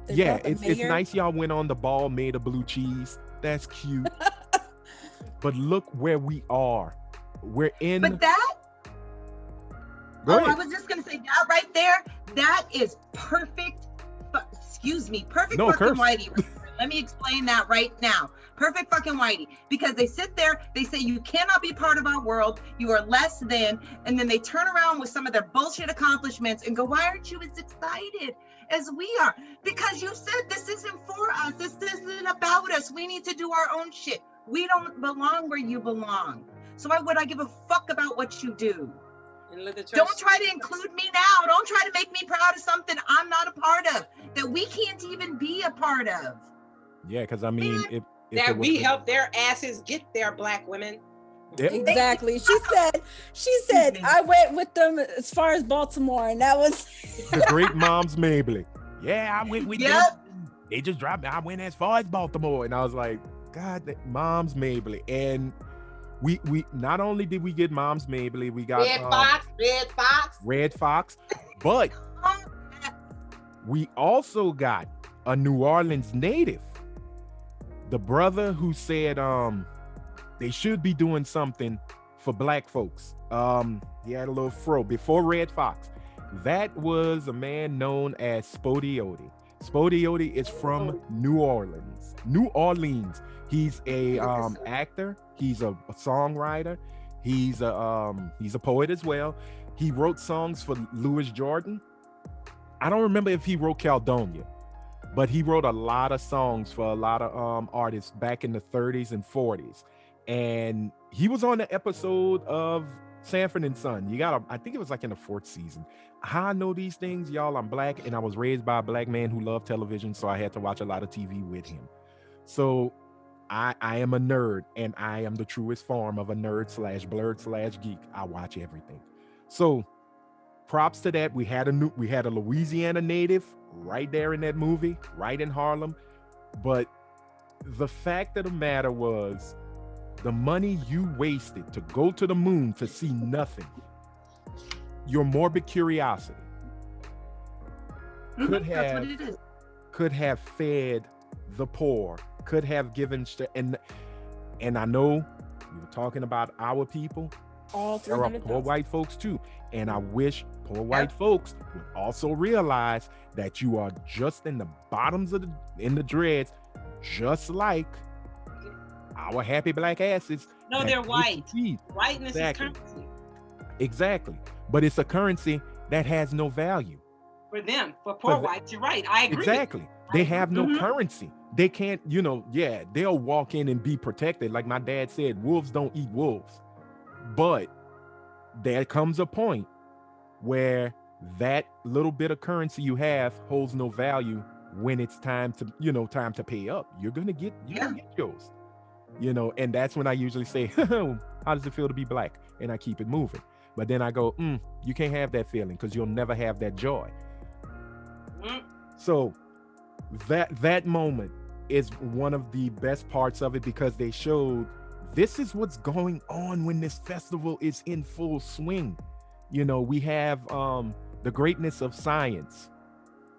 It's nice y'all went on the ball made of blue cheese. That's cute. But look where we are. We're in. But that. I was just gonna say that right there. That is perfect. Perfect fucking Whitey. Let me explain that right now. Perfect fucking Whitey. Because they sit there, they say you cannot be part of our world, you are less than, and then they turn around with some of their bullshit accomplishments and go, why aren't you as excited as we are? Because you said this isn't for us, this isn't about us, we need to do our own shit. We don't belong where you belong. So why would I give a fuck about what you do? Don't try to include me now. Don't try to make me proud of something I'm not a part of, that we can't even be a part of. Yeah, because I mean, if that we help their asses get there, black women. Yep. Exactly. She said, I went with them as far as Baltimore, and that was the great Moms Mabley. Yeah, I went with them. They just dropped me. I went as far as Baltimore, and I was like, God, Moms Mabley. And we not only did we get Moms Mabley, we got Red Fox, but we also got a New Orleans native. The brother who said they should be doing something for black folks. He had a little fro before Red Fox. That was a man known as Spodioti. Spodioti is from New Orleans. He's a actor. He's a songwriter. He's a poet as well. He wrote songs for Louis Jordan. I don't remember if he wrote Caledonia, but he wrote a lot of songs for a lot of artists back in the 30s and 40s. And he was on the episode of Sanford and Son. I think it was like in the 4th season. How I know these things, y'all, I'm black, and I was raised by a black man who loved television, so I had to watch a lot of TV with him. So I am a nerd, and I am the truest form of a nerd / blurred / geek. I watch everything. So props to that. We had a Louisiana native right there in that movie, right in Harlem. But the fact of the matter was, the money you wasted to go to the moon to see nothing, your morbid curiosity could have fed the poor, could have given, and I know we were talking about our people. There are poor white folks too, and I wish poor white folks would also realize that you are just in the bottoms of the dreads, just like our happy black asses. No, they're white. Whiteness is currency. Exactly, but it's a currency that has no value for them. For poor whites, you're right. I agree. Exactly, they have no currency. They can't, they'll walk in and be protected. Like my dad said, wolves don't eat wolves. But there comes a point where that little bit of currency you have holds no value when it's time to, time to pay up. You're gonna get yours. And that's when I usually say, how does it feel to be black? And I keep it moving. But then I go, you can't have that feeling because you'll never have that joy. So that moment is one of the best parts of it, because they showed this is what's going on when this festival is in full swing. We have the greatness of science,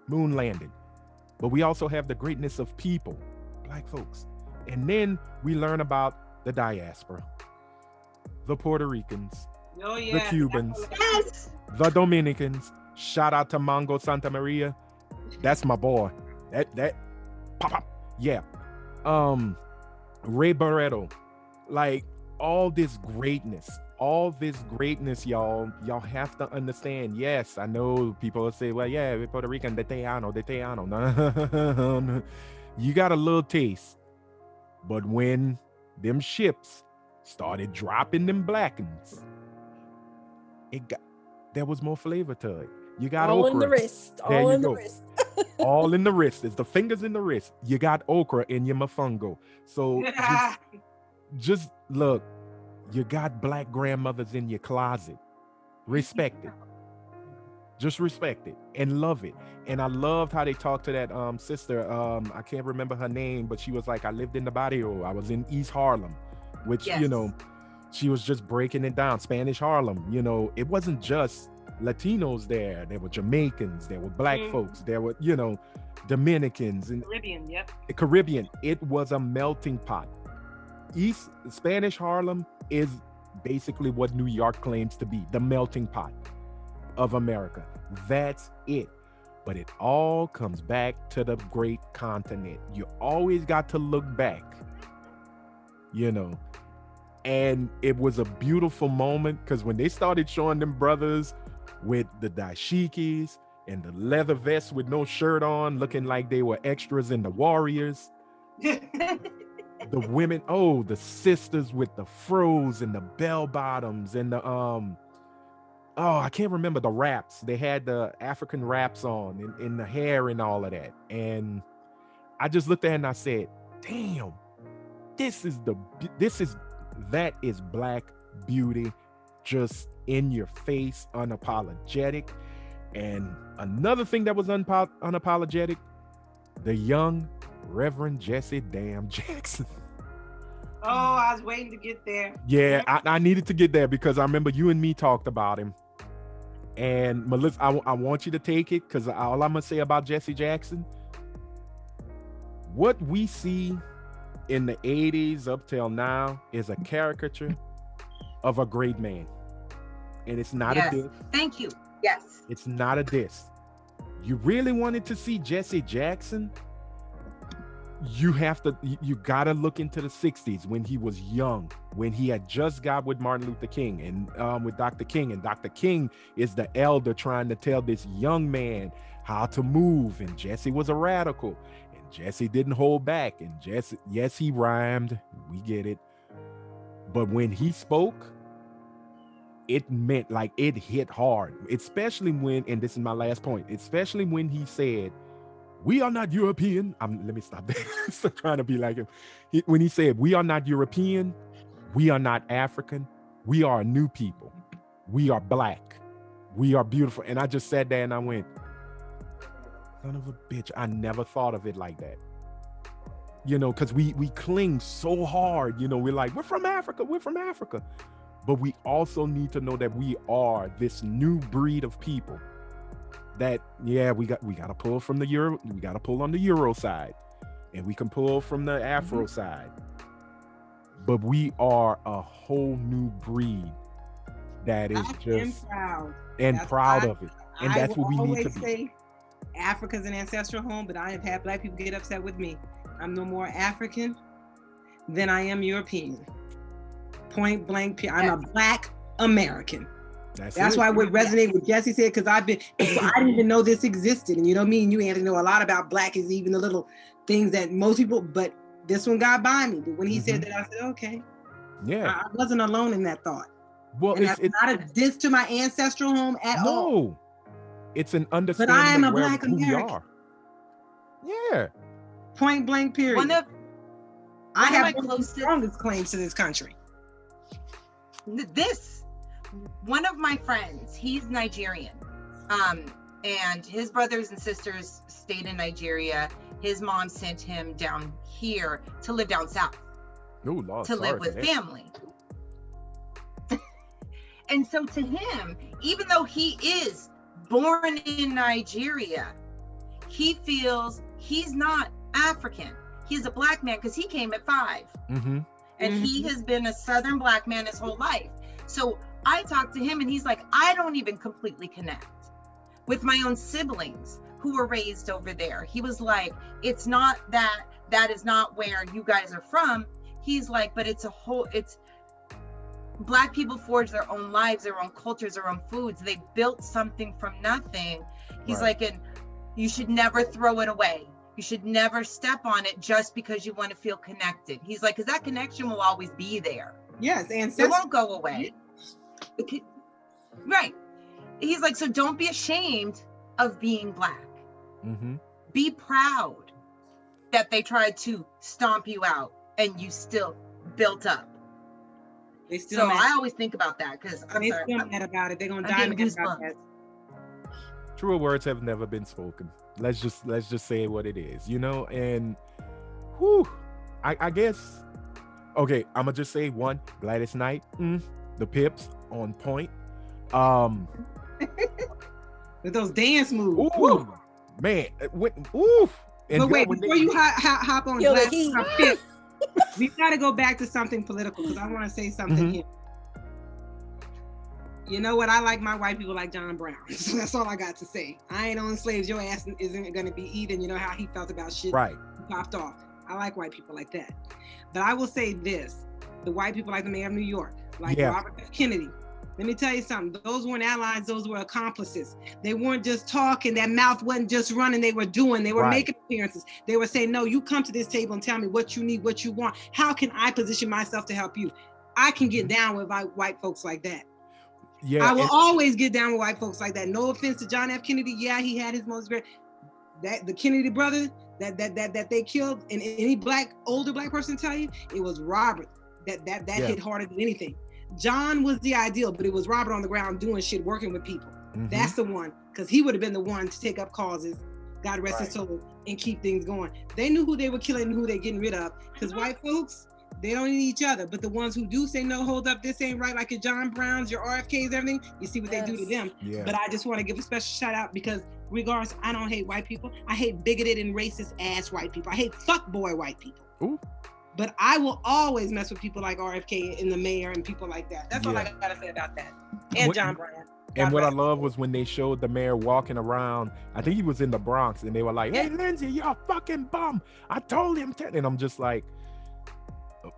moon landing, but we also have the greatness of people, black folks. And then we learn about the diaspora, the Puerto Ricans, the Cubans, the Dominicans. Shout out to Mongo Santa Maria. That's my boy. That pop. Yeah. Ray Barreto. Like, all this greatness, y'all have to understand. Yes, I know people will say, well, yeah, we're Puerto Rican, de Teano. No. You got a little taste. But when them ships started dropping them blackens, there was more flavor to it. You got all okra. In the wrist. There All you in go. the wrist. All in the wrist. It's the fingers in the wrist. You got okra in your mofongo. So just look, you got black grandmothers in your closet. Respect it. Just respect it and love it. And I loved how they talked to that sister. I can't remember her name, but she was like, I lived in the barrio. I was in East Harlem, which, she was just breaking it down. Spanish Harlem, it wasn't just Latinos there. There were Jamaicans, there were black folks, there were, Dominicans and Caribbean. It was a melting pot. East Spanish Harlem is basically what New York claims to be, the melting pot of America. That's it. But it all comes back to the great continent. You always got to look back, and it was a beautiful moment, because when they started showing them brothers with the dashikis and the leather vests with no shirt on, looking like they were extras in the Warriors. The women, the sisters with the froze and the bell bottoms and the I can't remember the wraps. They had the African wraps on in the hair and all of that. And I just looked at it and I said, damn, that is black beauty, just in your face, unapologetic. And another thing that was unapologetic, the young Reverend Jesse Damn Jackson. Oh, I was waiting to get there. Yeah, I needed to get there because I remember you and me talked about him. And Melissa, I want you to take it, because all I'm going to say about Jesse Jackson, what we see in the 80s up till now is a caricature of a great man. And it's not a diss. Thank you. Yes. It's not a diss. You really wanted to see Jesse Jackson? You gotta look into the 60s when he was young, when he had just got with Martin Luther King and with Dr. King, and Dr. King is the elder trying to tell this young man how to move, and Jesse was a radical, and Jesse didn't hold back, and Jesse, yes, he rhymed, we get it, but when he spoke, it meant, like, it hit hard, especially when, and this is my last point, especially when he said, we are not European. Let me stop there. Stop trying to be like him. When he said, we are not European, we are not African, we are a new people. We are black. We are beautiful. And I just sat there and I went, son of a bitch, I never thought of it like that. Because we cling so hard. We're like, we're from Africa. But we also need to know that we are this new breed of people. That we got to pull from the Euro, we got to pull on the Euro side, and we can pull from the Afro side, but we are a whole new breed that is just proud of it, and that's what we need to be. Africa's an ancestral home, but I have had black people get upset with me. I'm no more African than I am European. Point blank. I'm a black American. That's why it would resonate with Jesse said, because I didn't even know this existed. And you know me and you, Anthony, know a lot about black is even the little things that most people, but this one got by me. But when he said that, I said, okay. Yeah. I wasn't alone in that thought. Well, and that's not a diss to my ancestral home at all. it's an understanding I am a of Black who we American. are. Yeah. Point blank, period. One of I my have one of the closest- strongest claims to this country. One of my friends, he's Nigerian, and his brothers and sisters stayed in Nigeria. His mom sent him down here to live down south, Oh, Lord, to sorry live for with that. family. And so to him, even though he is born in Nigeria, he feels he's not African. He's a Black man because he came at 5. Mm-hmm. And he has been a Southern Black man his whole life. So I talked to him and he's like, I don't even completely connect with my own siblings who were raised over there. He was like, it's not that is not where you guys are from. He's like, but it's Black people forge their own lives, their own cultures, their own foods. They built something from nothing. He's like, and you should never throw it away. You should never step on it just because you want to feel connected. He's like, because that connection will always be there. Yes, and It won't go away. Right. He's like, so don't be ashamed of being Black. Mm-hmm. Be proud that they tried to stomp you out and you still built up. they still So mad. I always think about that because I'm They sorry. still mad about it. They're gonna I'm die getting mad about goosebumps. that. Truer words have never been spoken. Let's just say what it is, you know. And whew, I guess, okay, I'm gonna just say one. Gladys Knight, the Pips on point. With those dance moves. Ooh, Woo. man, oof. And But wait, when before they- you hop on Feel the Gladys heat. Knight, we gotta go back to something political because I want to say something Mhm. here. You know what? I like my white people like John Brown. So that's all I got to say. I ain't on slaves. Your ass isn't gonna be eaten. You know how he felt about shit right. popped off. I like white people like that. But I will say this: the white people like the mayor of New York, like Yeah. Robert F. Kennedy. Let me tell you something. Those weren't allies. Those were accomplices. They weren't just talking. That mouth wasn't just running. They were doing. They were Right. making appearances. They were saying, no, you come to this table and tell me what you need, what you want. How can I position myself to help you? I can get down with white folks like that. Yeah. I will and- always get down with white folks like that. No offense to John F. Kennedy. Yeah, he had his most great. That the Kennedy brother that they killed, and any older black person tell you, it was Robert that Yeah. hit harder than anything. John was the ideal, but it was Robert on the ground doing shit, working with people. Mhm. That's the one, because he would have been the one to take up causes, God rest his soul, and keep things going. They knew who they were killing and who they getting rid of, because white folks, they don't need each other. But the ones who do say, no, hold up, this ain't right, like your John Browns, your RFKs, everything, you see what they do to them. Yeah. But I just want to give a special shout out because regardless, I don't hate white people. I hate bigoted and racist ass white people. I hate fuckboy white people. Ooh. But I will always mess with people like RFK and the mayor and people like that. That's all I Yeah. gotta say about that. And What- John Brown. And God what I rest love was when they showed the mayor walking around. I think he was in the Bronx, and they were like, "Hey, Lindsay, you're a fucking bum. I told him to." And I'm just like,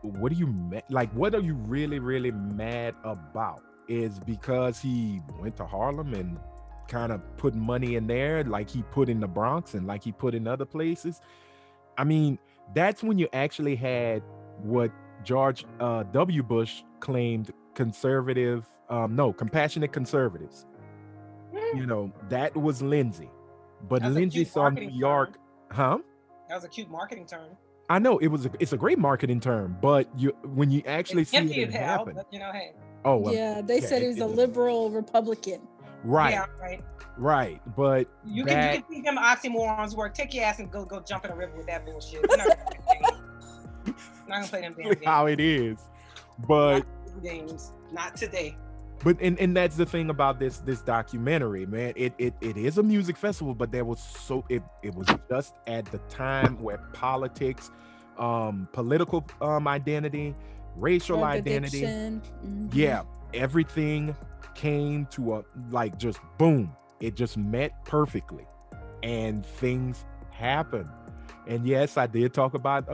"What are you like? What are you really, really mad about? Is because he went to Harlem and kind of put money in there, like he put in the Bronx and like he put in other places? I mean, that's when you actually had what George W. Bush claimed compassionate conservatives. You know, that was Lindsay. But That's a Lindsay cute saw New marketing York, huh? That was a cute marketing term. I know it's a great marketing term, but when you actually see Empty it as hell, happen, but you know, hey. oh well, Yeah, they said he was a liberal Republican. right, Yeah, right. right. But You that, can see them oxymorons work. Take your ass and go jump in a river with that bullshit. You're not gonna play them damn games. how it is. But Games. Not today. But and that's the thing about this documentary, man. It is a music festival, but there was it was just at the time where politics, political identity, racial Drug identity, addiction. Mhm. yeah, everything came to a like just boom. It just met perfectly, and things happened. And yes, I did talk about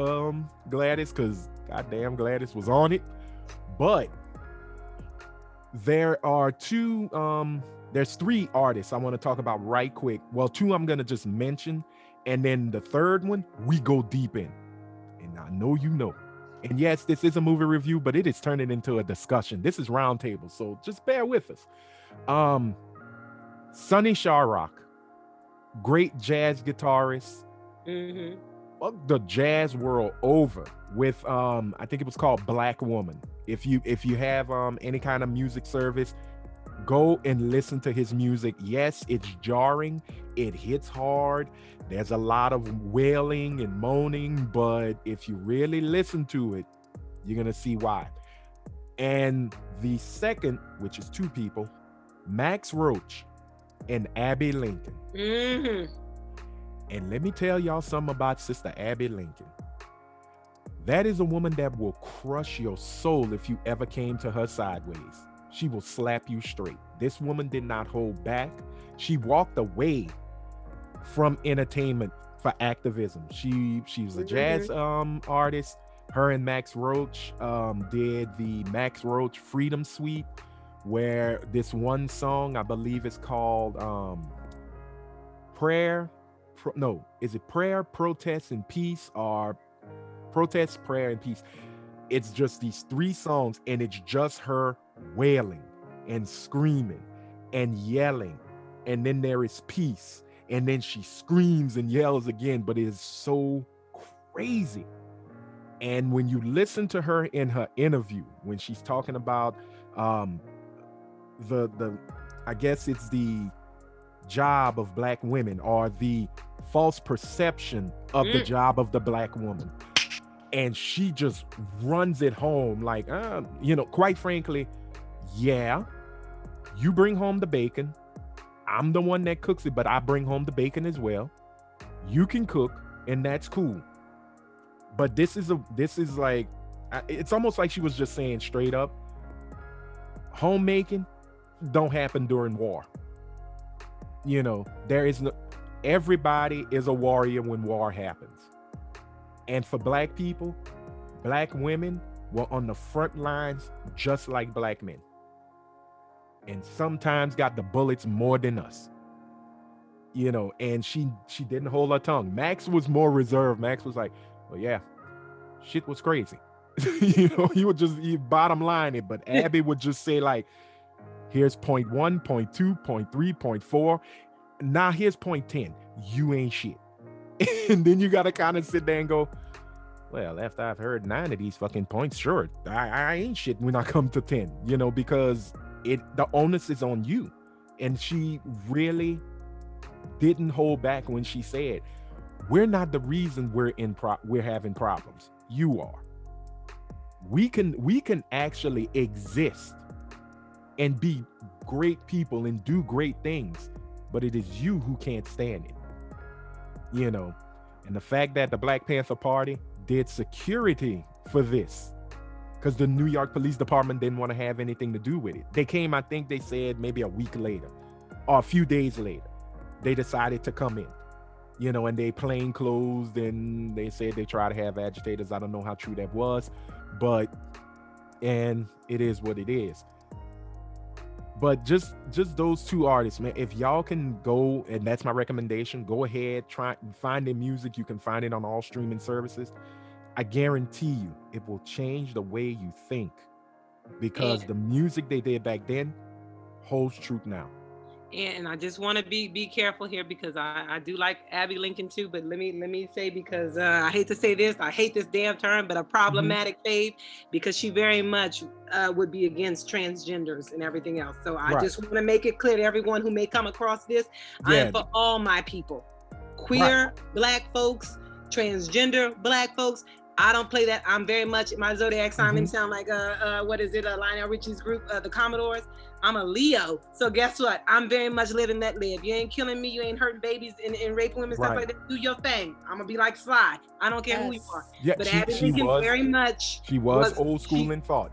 Gladys, because goddamn Gladys was on it, but there are there's 3 artists I want to talk about right quick. Well, 2 I'm gonna just mention, and then the third one we go deep in. And I know you know. And yes, this is a movie review, but it is turning into a discussion. This is roundtable, so just bear with us. Sonny Sharrock, great jazz guitarist, the jazz world over with I think it was called Black Woman. If you have any kind of music service, go and listen to his music. Yes, it's jarring, it hits hard, there's a lot of wailing and moaning, but if you really listen to it, you're gonna see why. And the second, which is two people, Max Roach and Abby Lincoln. And let me tell y'all something about Sister Abby Lincoln. That is a woman that will crush your soul if you ever came to her sideways. She will slap you straight. This woman did not hold back. She walked away from entertainment for activism. She was a jazz artist. Her and Max Roach did the Max Roach Freedom Suite, where this one song, I believe it's called Prayer, Protest, and Peace, or Protest, Prayer, and Peace. It's just these three songs, and it's just her wailing and screaming and yelling, and then there is peace, and then she screams and yells again, but it is so crazy. And when you listen to her in her interview, when she's talking about the I guess it's the job of Black women, or the false perception of the job of the Black woman, and she just runs it home like, quite frankly, yeah, you bring home the bacon, I'm the one that cooks it, but I bring home the bacon as well. You can cook, and that's cool. But this is like, it's almost like she was just saying straight up, homemaking don't happen during war. There is no, everybody is a warrior when war happens. And for Black people, Black women were on the front lines just like Black men, and sometimes got the bullets more than us. And she didn't hold her tongue. Max was more reserved. Max was like, well, yeah, shit was crazy. He would just bottom line it, but Abby would just say like, here's point 1, point 2, point 3, point 4. Now here's point 10. You ain't shit. And then you got to kind of sit there and go, well, after I've heard 9 of these fucking points, sure, I ain't shit when I come to 10, because the onus is on you. And she really didn't hold back when she said, we're not the reason we're having problems. You are. We can actually exist and be great people and do great things, but it is you who can't stand it. And the fact that the Black Panther Party did security for this, because the New York Police Department didn't want to have anything to do with it. They came, I think they said maybe a week later or a few days later, they decided to come in, and they plain clothes, and they said they try to have agitators. I don't know how true that was, and it is what it is. But just those two artists, man, if y'all can go, and that's my recommendation, go ahead, try and find their music. You can find it on all streaming services. I guarantee you it will change the way you think, because the music they did back then holds truth now. And I just want to be careful here, because I do like Abby Lincoln too, but let me say, because I hate to say this, I hate this damn term, but a problematic fave, because she very much would be against transgenders and everything else. So I just want to make it clear to everyone who may come across this, I am for all my people, queer, Black folks, transgender Black folks. I don't play that. I'm very much, my zodiac sign makes me sound like Lionel Richie's group, the Commodores. I'm a Leo. So guess what? I'm very much living that live. You ain't killing me. You ain't hurting babies and raping women, stuff like that. Do your thing. I'm gonna be like Sly. I don't care who you are. Yeah, but Abby Lincoln very much. She was old school in thought.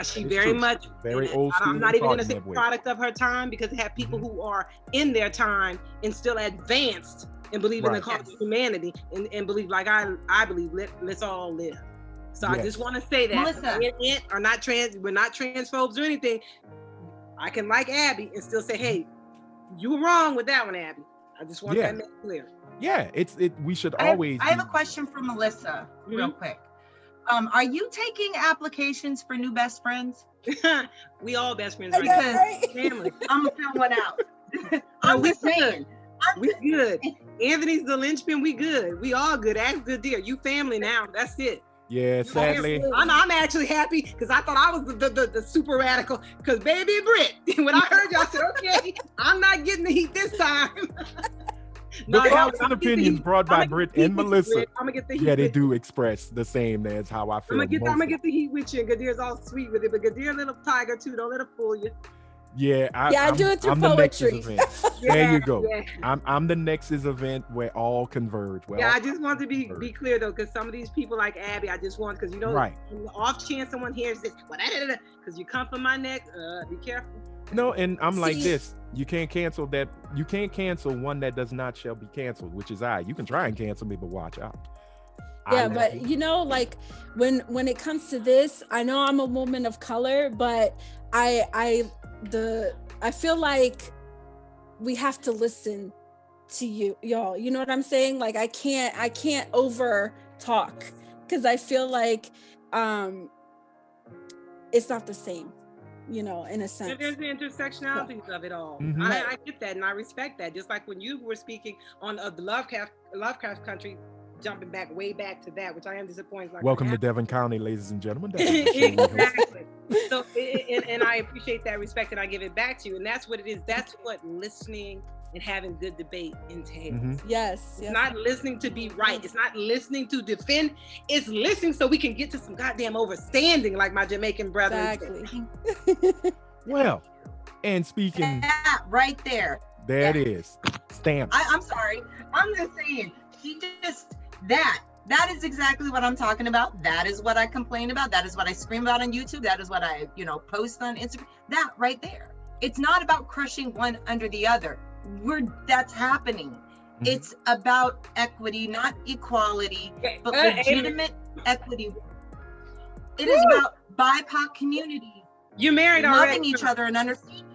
She very much. Very old school. I'm not even gonna say product of her time, because it had people who are in their time and still advanced and believe in the cause of humanity and believe like I believe. Let's all live. So I just want to say that Melissa, we're not transphobes or anything. I can like Abby and still say, hey, you were wrong with that one, Abby. I just want that made clear. Yeah, we should always. I have a question for Melissa, real quick. Are you taking applications for new best friends? We all best friends, right? Family. I'm gonna fill one out. I'm we just saying. We good. Anthony's the linchpin. We good. We all good. Ask Ghadir. You family now. That's it. Yeah, sadly. I'm actually happy because I thought I was the super radical. Because baby Britt, when I heard you, I said, okay, I'm not getting the heat this time. The thoughts and opinions brought by Britt and Melissa. I'm gonna get the heat. Yeah, they do express the same as how I feel. I'm gonna get the heat with you. And Ghadir's all sweet with it, but Ghadir a little tiger too. Don't let it fool you. Yeah, I do it through poetry. There you go. Yeah. I'm the Nexus event where all converge. I just want to be clear though, because some of these people like Abby, I just want, because right. Off chance someone hears this, because you come from my neck, be careful. No, and I'm like this. You can't cancel that. You can't cancel one that does not shall be canceled, which is I. You can try and cancel me, but watch out. Yeah, but like when it comes to this, I know I'm a woman of color, but I feel like we have to listen to y'all. You know what I'm saying? Like I can't over talk because I feel like it's not the same, in a sense. There's the intersectionalities of it all. Mm-hmm. I get that and I respect that. Just like when you were speaking on the Lovecraft Country, jumping way back to that, which I am disappointed. Like, welcome to Devon County, ladies and gentlemen. Exactly. So, and I appreciate that respect, and I give it back to you. And that's what it is. That's what listening and having good debate entails. Mm-hmm. Yes. It's not listening to be right. It's not listening to defend. It's listening so we can get to some goddamn overstanding, like my Jamaican brother. Exactly. Well, and speaking right there. There it is. Stamp. I'm sorry. I'm just saying. That is exactly what I'm talking about. That is what I complain about. That is what I scream about on YouTube. That is what I, post on Instagram. That right there. It's not about crushing one under the other. That's happening. Mm-hmm. It's about equity, not equality, but legitimate equity. It is about BIPOC communities. You married loving already. Each other and understanding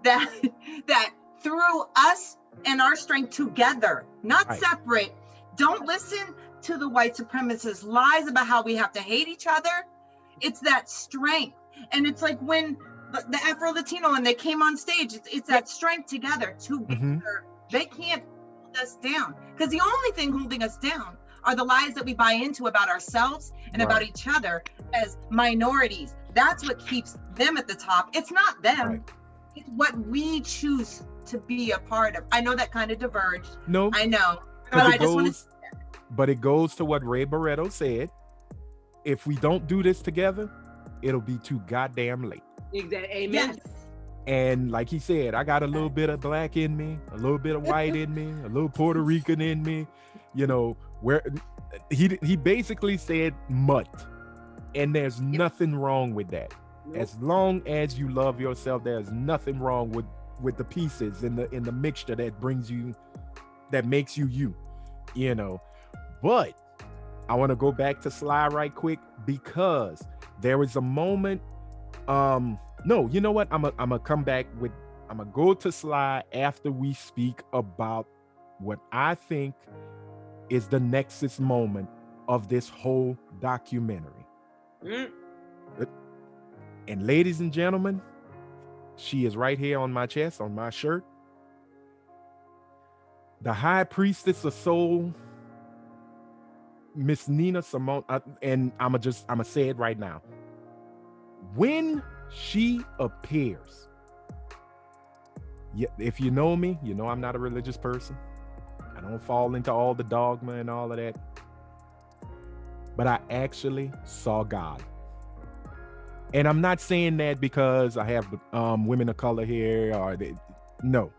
that through us and our strength together, not separate. Don't listen to the white supremacist lies about how we have to hate each other. It's that strength. And it's like when the Afro-Latino, when they came on stage, it's that strength together. They can't hold us down. Because the only thing holding us down are the lies that we buy into about ourselves and about each other as minorities. That's what keeps them at the top. It's not them. Right. It's what we choose to be a part of. I know that kind of diverged. No. I know. But it goes to what Ray Barretto said. If we don't do this together, it'll be too goddamn late. Exactly. Amen. Yes. And like he said, I got a little bit of black in me, a little bit of white in me, a little Puerto Rican in me, where he basically said mutt. And there's nothing wrong with that. Nope. As long as you love yourself, there's nothing wrong with the pieces in the mixture that makes you, But I want to go back to Sly right quick because there was a moment. No, you know what? I'm gonna come back with. I'm gonna go to Sly after we speak about what I think is the nexus moment of this whole documentary. Mm. And ladies and gentlemen, she is right here on my chest, on my shirt. The high priestess of soul, Miss Nina Simone, and I'm gonna say it right now. When she appears, if you know me, you know I'm not a religious person. I don't fall into all the dogma and all of that. But I actually saw God. And I'm not saying that because I have women of color here no.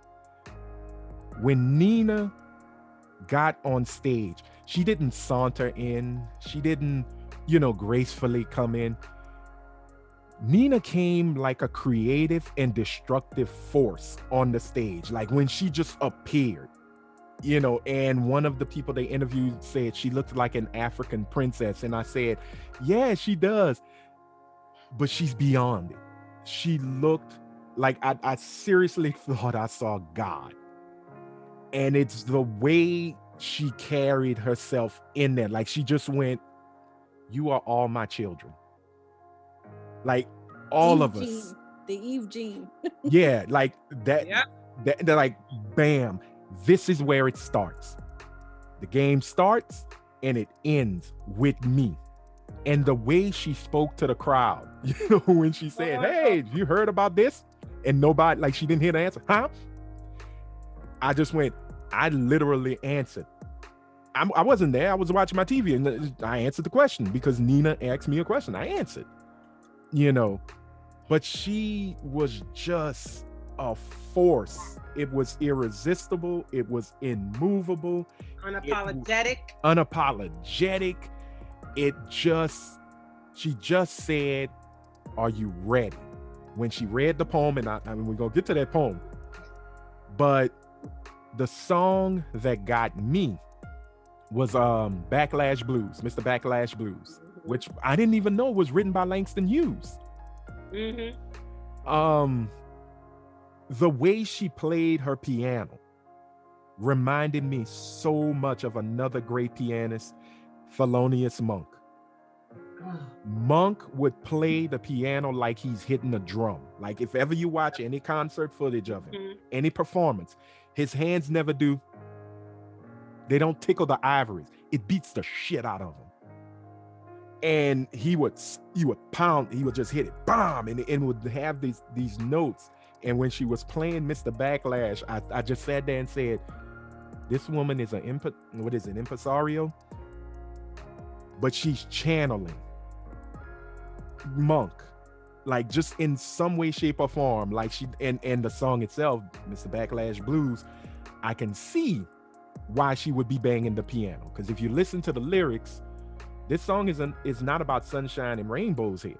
When Nina got on stage, she didn't saunter in. She didn't, gracefully come in. Nina came like a creative and destructive force on the stage. Like when she just appeared, and one of the people they interviewed said she looked like an African princess. And I said, yeah, she does. But she's beyond it. She looked like I seriously thought I saw God. And it's the way she carried herself in there. Like she just went, you are all my children. Like all of us. The Eve gene. Yeah, like that. Yeah. They're like, bam, this is where it starts. The game starts and it ends with me. And the way she spoke to the crowd, when she said, hey, you heard about this? And nobody, like, she didn't hear the answer. Huh? I literally answered. I wasn't there. I was watching my TV and I answered the question because Nina asked me a question. I answered, but she was just a force. It was irresistible. It was immovable. Unapologetic. She just said, are you ready? When she read the poem, and I mean, we're going to get to that poem, but the song that got me was Backlash Blues, Mr. Backlash Blues, which I didn't even know was written by Langston Hughes. The way she played her piano reminded me so much of another great pianist, Thelonious Monk. Monk would play the piano like he's hitting a drum. Like if ever you watch any concert footage of him, any performance, his hands never do. They don't tickle the ivories. It beats the shit out of him. And he would pound, he would just hit it, bomb, and would have these notes. And when she was playing Mr. Backlash, I just sat there and said, this woman is an impresario? But she's channeling Monk, like just in some way, shape, or form. Like she and the song itself, Mr. Backlash Blues, I can see why she would be banging the piano. Because if you listen to the lyrics, this song is not about sunshine and rainbows here.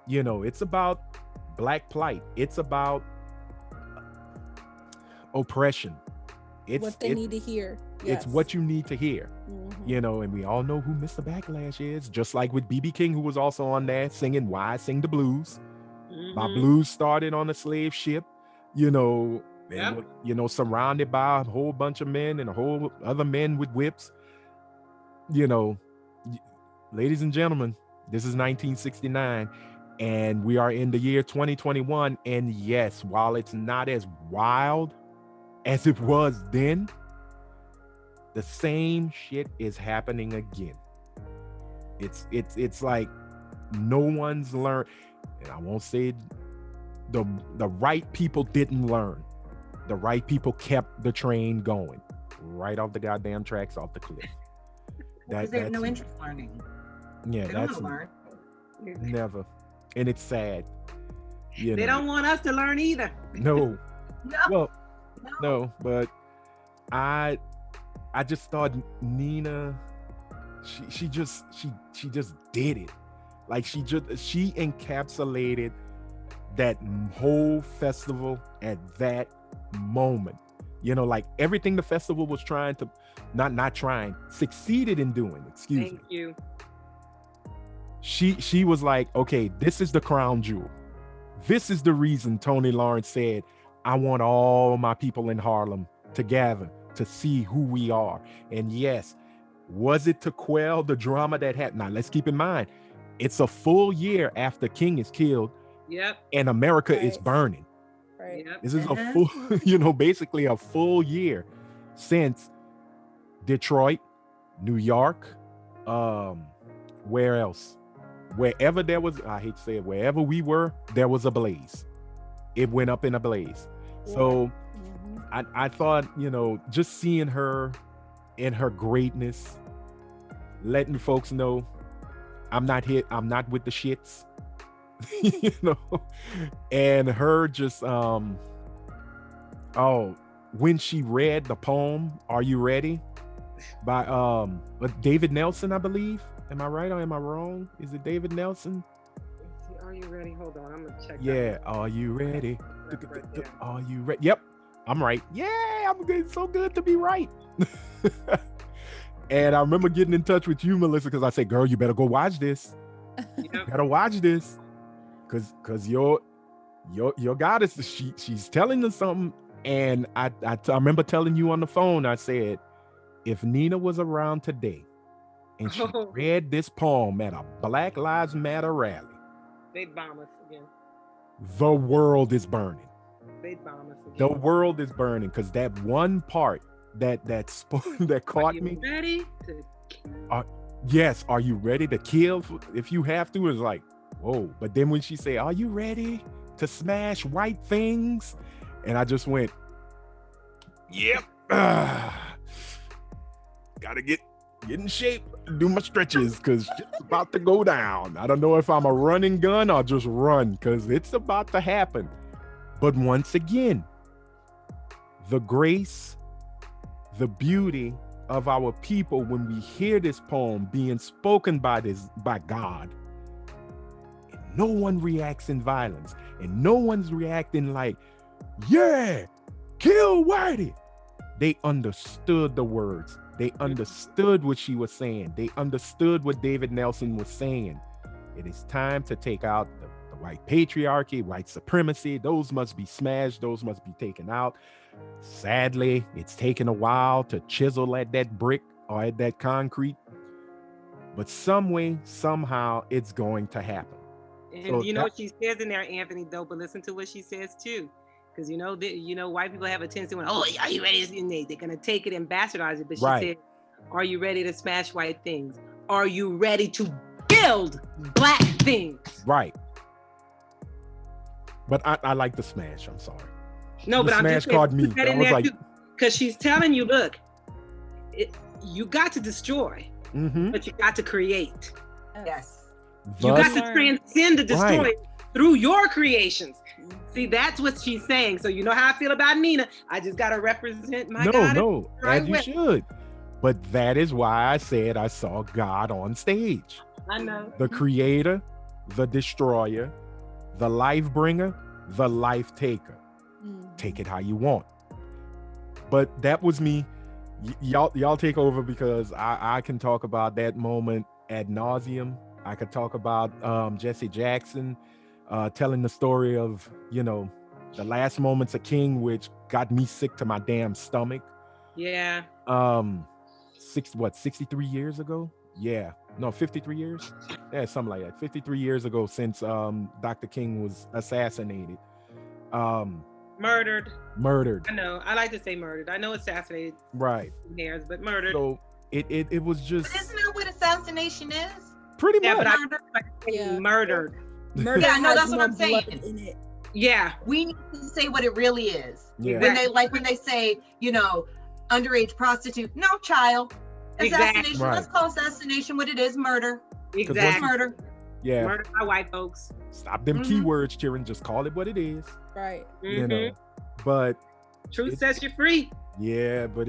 It's about Black plight. It's about oppression. It's what they need to hear. It's what you need to hear. And we all know who Mr. Backlash is, just like with B.B. King, who was also on there singing Why I Sing the Blues. My blues started on a slave ship, surrounded by a whole bunch of men and a whole other men with whips. Ladies and gentlemen, this is 1969 and we are in the year 2021. And yes, while it's not as wild as it was then, the same shit is happening again. It's like no one's learned, and I won't say the right people didn't learn. The right people kept the train going right off the goddamn tracks, off the cliff. Because they have no interest in learning. Yeah, they that's don't learn. Never, and it's sad. They don't want us to learn either. No. Well, no, but I just thought Nina, she just did it. Like she encapsulated that whole festival at that moment. Like everything the festival was trying to, succeeded in doing. Thank you. She was like, okay, this is the crown jewel. This is the reason Tony Lawrence said, I want all my people in Harlem to gather to see who we are. And yes, was it to quell the drama that happened? Now let's keep in mind, it's a full year after King is killed. Yep. And America is burning. Right. Yep. This is a full, basically a full year since Detroit, New York, where else? Wherever there was, I hate to say it, wherever we were, there was a blaze. It went up in a blaze. Yeah. So I thought, just seeing her in her greatness, letting folks know I'm not with the shits, and her just, when she read the poem, Are You Ready? By David Nelson, I believe. Am I right or am I wrong? Is it David Nelson? Are you ready? Hold on, I'm gonna check. Yeah, are you ready? Are you ready? Yep, I'm right. Yeah, I'm good. So good to be right. And I remember getting in touch with you, Melissa, because I said, "Girl, you better go watch this. You gotta watch this, because your goddess, she's telling us something." And I remember telling you on the phone, I said, if Nina was around today and she read this poem at a Black Lives Matter rally, they'd bomb us again. The world is burning. They bomb us again. The world is burning because that one part that caught me. Ready to Yes, are you ready to kill if you have to? It's like, whoa. But then when she said, are you ready to smash white things? And I just went, yep. Gotta get in shape, do my stretches because it's about to go down. I don't know if I'm a running gun or just run because it's about to happen. But once again, the grace, the beauty of our people when we hear this poem being spoken by God, and no one reacts in violence, and no one's reacting like, yeah, kill Whitey. They understood the words. They understood what she was saying. They understood what David Nelson was saying. It is time to take out the white patriarchy, white supremacy. Those must be smashed. Those must be taken out. Sadly, it's taken a while to chisel at that brick or at that concrete. But some way, somehow, it's going to happen. And So you know what she says in there, Anthony, though, but listen to what she says too. Because white people have a tendency when, oh, are you ready? They're gonna take it and bastardize it. But she said, are you ready to smash white things? Are you ready to build black things? Right. But I like the smash. I'm sorry. No, but I'm just saying, caught me. I was like, because she's telling you, look, you got to destroy, but you got to create. Yes. You got to transcend the destroy through your creations. See, that's what she's saying. So you know how I feel about Nina. I just got to represent my God. No, as you should. But that is why I said I saw God on stage. I know. The creator, the destroyer, the life bringer, the life taker. Take it how you want. But that was me. Y'all take over because I can talk about that moment ad nauseum. I could talk about Jesse Jackson telling the story of, the last moments of King, which got me sick to my damn stomach. Yeah. 63 years ago? Yeah. No, 53 years? Yeah, something like that. 53 years ago since Dr. King was assassinated. Murdered. I know. I like to say murdered. I know assassinated. Right. Hairs, but murdered. So it was just. But isn't that what assassination is? Pretty much. But murdered. Murder. Yeah, no, that's has what I'm more saying. blood in it. Yeah. We need to say what it really is. Yeah. When they say, underage prostitute, no, child. Assassination. Exactly. Right. Let's call assassination what it is, murder. Exactly. Murder. Yeah. Murder by white folks. Stop them keywords, Tyrion. Just call it what it is. Right. But truth sets you free. Yeah, but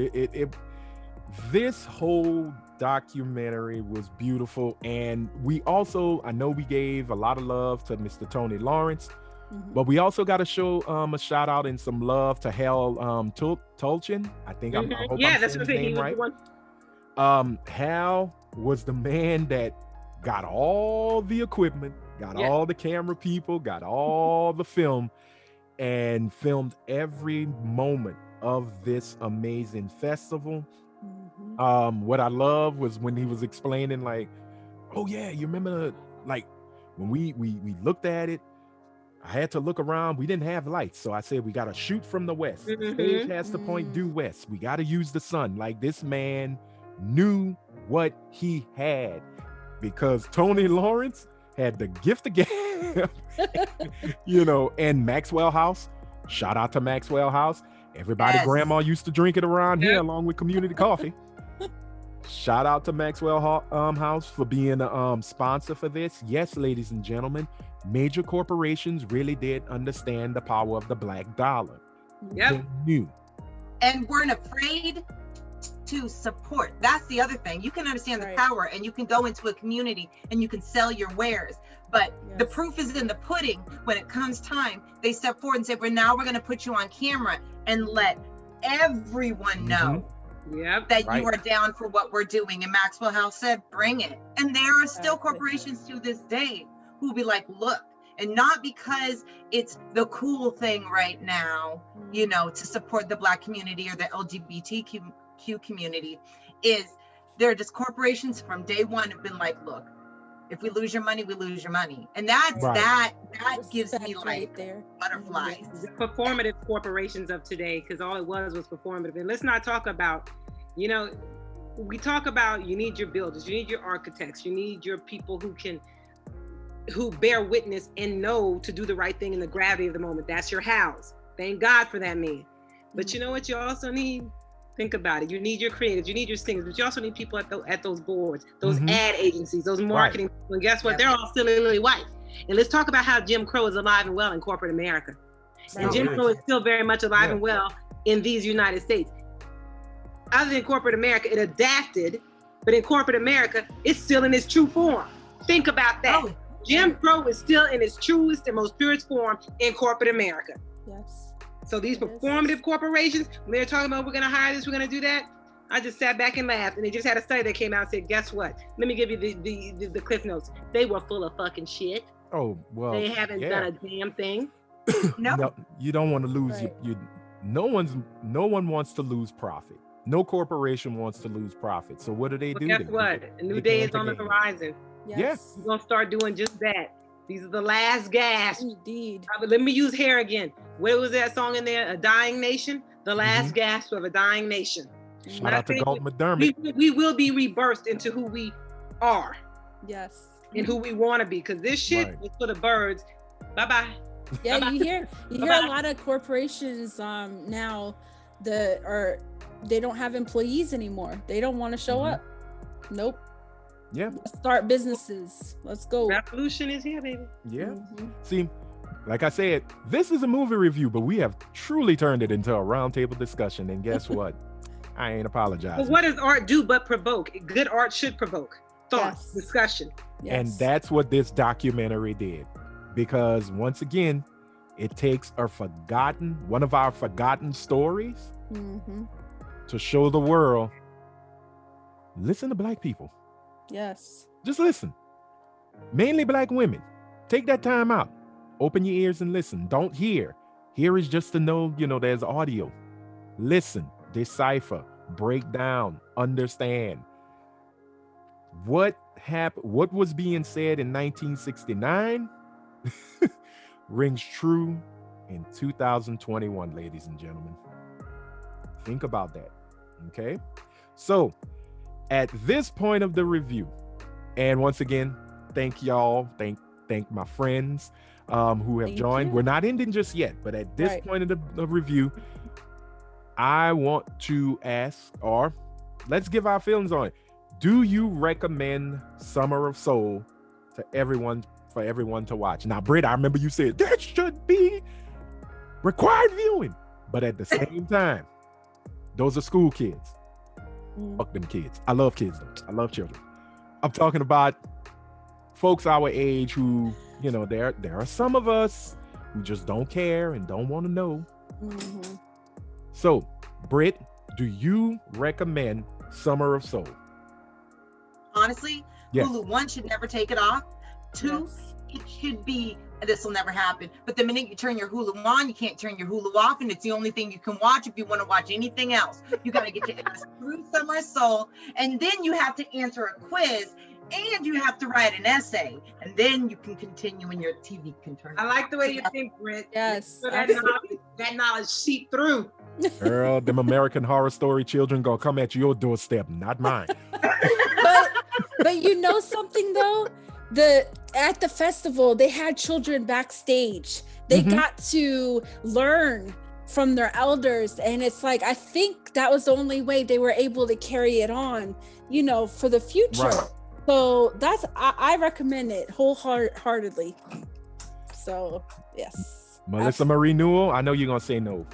this whole documentary was beautiful. And I know we gave a lot of love to Mr. Tony Lawrence, but we also got to show a shout out and some love to Hal Tulchin. I think I hope I'm that's saying what his name right. Hal was the man that got all the equipment, got all the camera people, got all the film, and filmed every moment of this amazing festival. What I love was when he was explaining, like, oh yeah, you remember, like, when we looked at it, I had to look around. We didn't have lights, so I said we got to shoot from the west. The stage has to point due west. We got to use the sun. Like, this man knew what he had, because Tony Lawrence had the gift of gab, and Maxwell House. Shout out to Maxwell House. Everybody's grandma used to drink it around here along with community coffee. Shout out to Maxwell House for being a sponsor for this. Yes, ladies and gentlemen, major corporations really did understand the power of the black dollar. They knew. And weren't afraid to support. That's the other thing. You can understand the power, and you can go into a community and you can sell your wares. But the proof is in the pudding. When it comes time, they step forward and say, well, now we're going to put you on camera and let everyone know that you are down for what we're doing. And Maxwell House said, bring it. And there are still corporations to this day who will be like, look, and not because it's the cool thing right now, to support the Black community or the LGBTQ community, is there are just corporations from day one have been like, look, If we lose your money, we lose your money. And that's Right. that gives me Respect like right there. butterflies. The performative corporations of today, because all it was performative. And let's not talk about, you know, we talk about you need your builders, you need your architects, you need your people who bear witness and know to do the right thing in the gravity of the moment. That's your house. Thank God for that man. But you know what you also need? Think about it. You need your creatives, you need your singers, but you also need people at those boards, those ad agencies, those marketing people. And guess what? They're all still lily white. And let's talk about how Jim Crow is alive and well in corporate America. And Jim Crow is still very much alive and well in these United States. Other than corporate America, it adapted, but in corporate America, it's still in its true form. Think about that. Oh, Jim Crow is still in its truest and most purest form in corporate America. Yes. So these performative corporations, when they're talking about we're going to hire this, we're going to do that, I just sat back and laughed. And they just had a study that came out and said, guess what? Let me give you the cliff notes. They were full of fucking shit. Oh, well. They haven't done a damn thing. No, you don't want to lose no one wants to lose profit. No corporation wants to lose profit. So what do? Guess what? A new day is on the horizon. Yes. We're gonna start doing just that. These are the last gasps. Indeed. Let me use hair again. What was that song in there? A Dying Nation? The last gasp of a dying nation. Shout out to Galt McDermott. We will be rebirthed into who we are. Yes. And who we want to be. Because this shit is for the birds. Bye-bye. Yeah, Bye-bye. you hear a lot of corporations now they don't have employees anymore. They don't want to show up. Nope. Yeah. Let's start businesses. Let's go. Revolution is here, baby. Yeah. See, like I said, this is a movie review, but we have truly turned it into a roundtable discussion. And guess what? I ain't apologizing. But what does art do but provoke? Good art should provoke thought, discussion. Yes. And that's what this documentary did. Because once again, it takes one of our forgotten stories to show the world, listen to Black people. Yes. Just listen. Mainly Black women. Take that time out. Open your ears and listen. Don't hear. Hear is just to know, there's audio. Listen, decipher, break down, understand. What happened, what was being said in 1969 rings true in 2021, ladies and gentlemen. Think about that. Okay? So, at this point of the review, and once again, thank y'all, thank my friends who have joined. We're not ending just yet, but at this point of the review, I want to ask, or let's give our feelings on it. Do you recommend Summer of Soul to everyone, for everyone to watch? Now, Britt, I remember you said that should be required viewing, but at the same time, those are school kids. Fuck them kids. I love kids though. I love children. I'm talking about folks our age who, there are some of us who just don't care and don't want to know. So, Britt, do you recommend Summer of Soul? Honestly, Hulu, 1 should never take it off. 2, it should be, this will never happen. But the minute you turn your Hulu on, you can't turn your Hulu off, and it's the only thing you can watch if you want to watch anything else. You got to get your ass through Summer of Soul, and then you have to answer a quiz, and you have to write an essay, and then you can continue and your TV can turn. I like the way you think, Britt. Yes. So that knowledge seep through. Girl, them American Horror Story children gonna come at your doorstep, not mine. But you know something though? At the festival, they had children backstage. They got to learn from their elders, and it's like, I think that was the only way they were able to carry it on, for the future. Right. So I recommend it wholeheartedly. So yes. Melissa Marie Newell, I know you're gonna say no.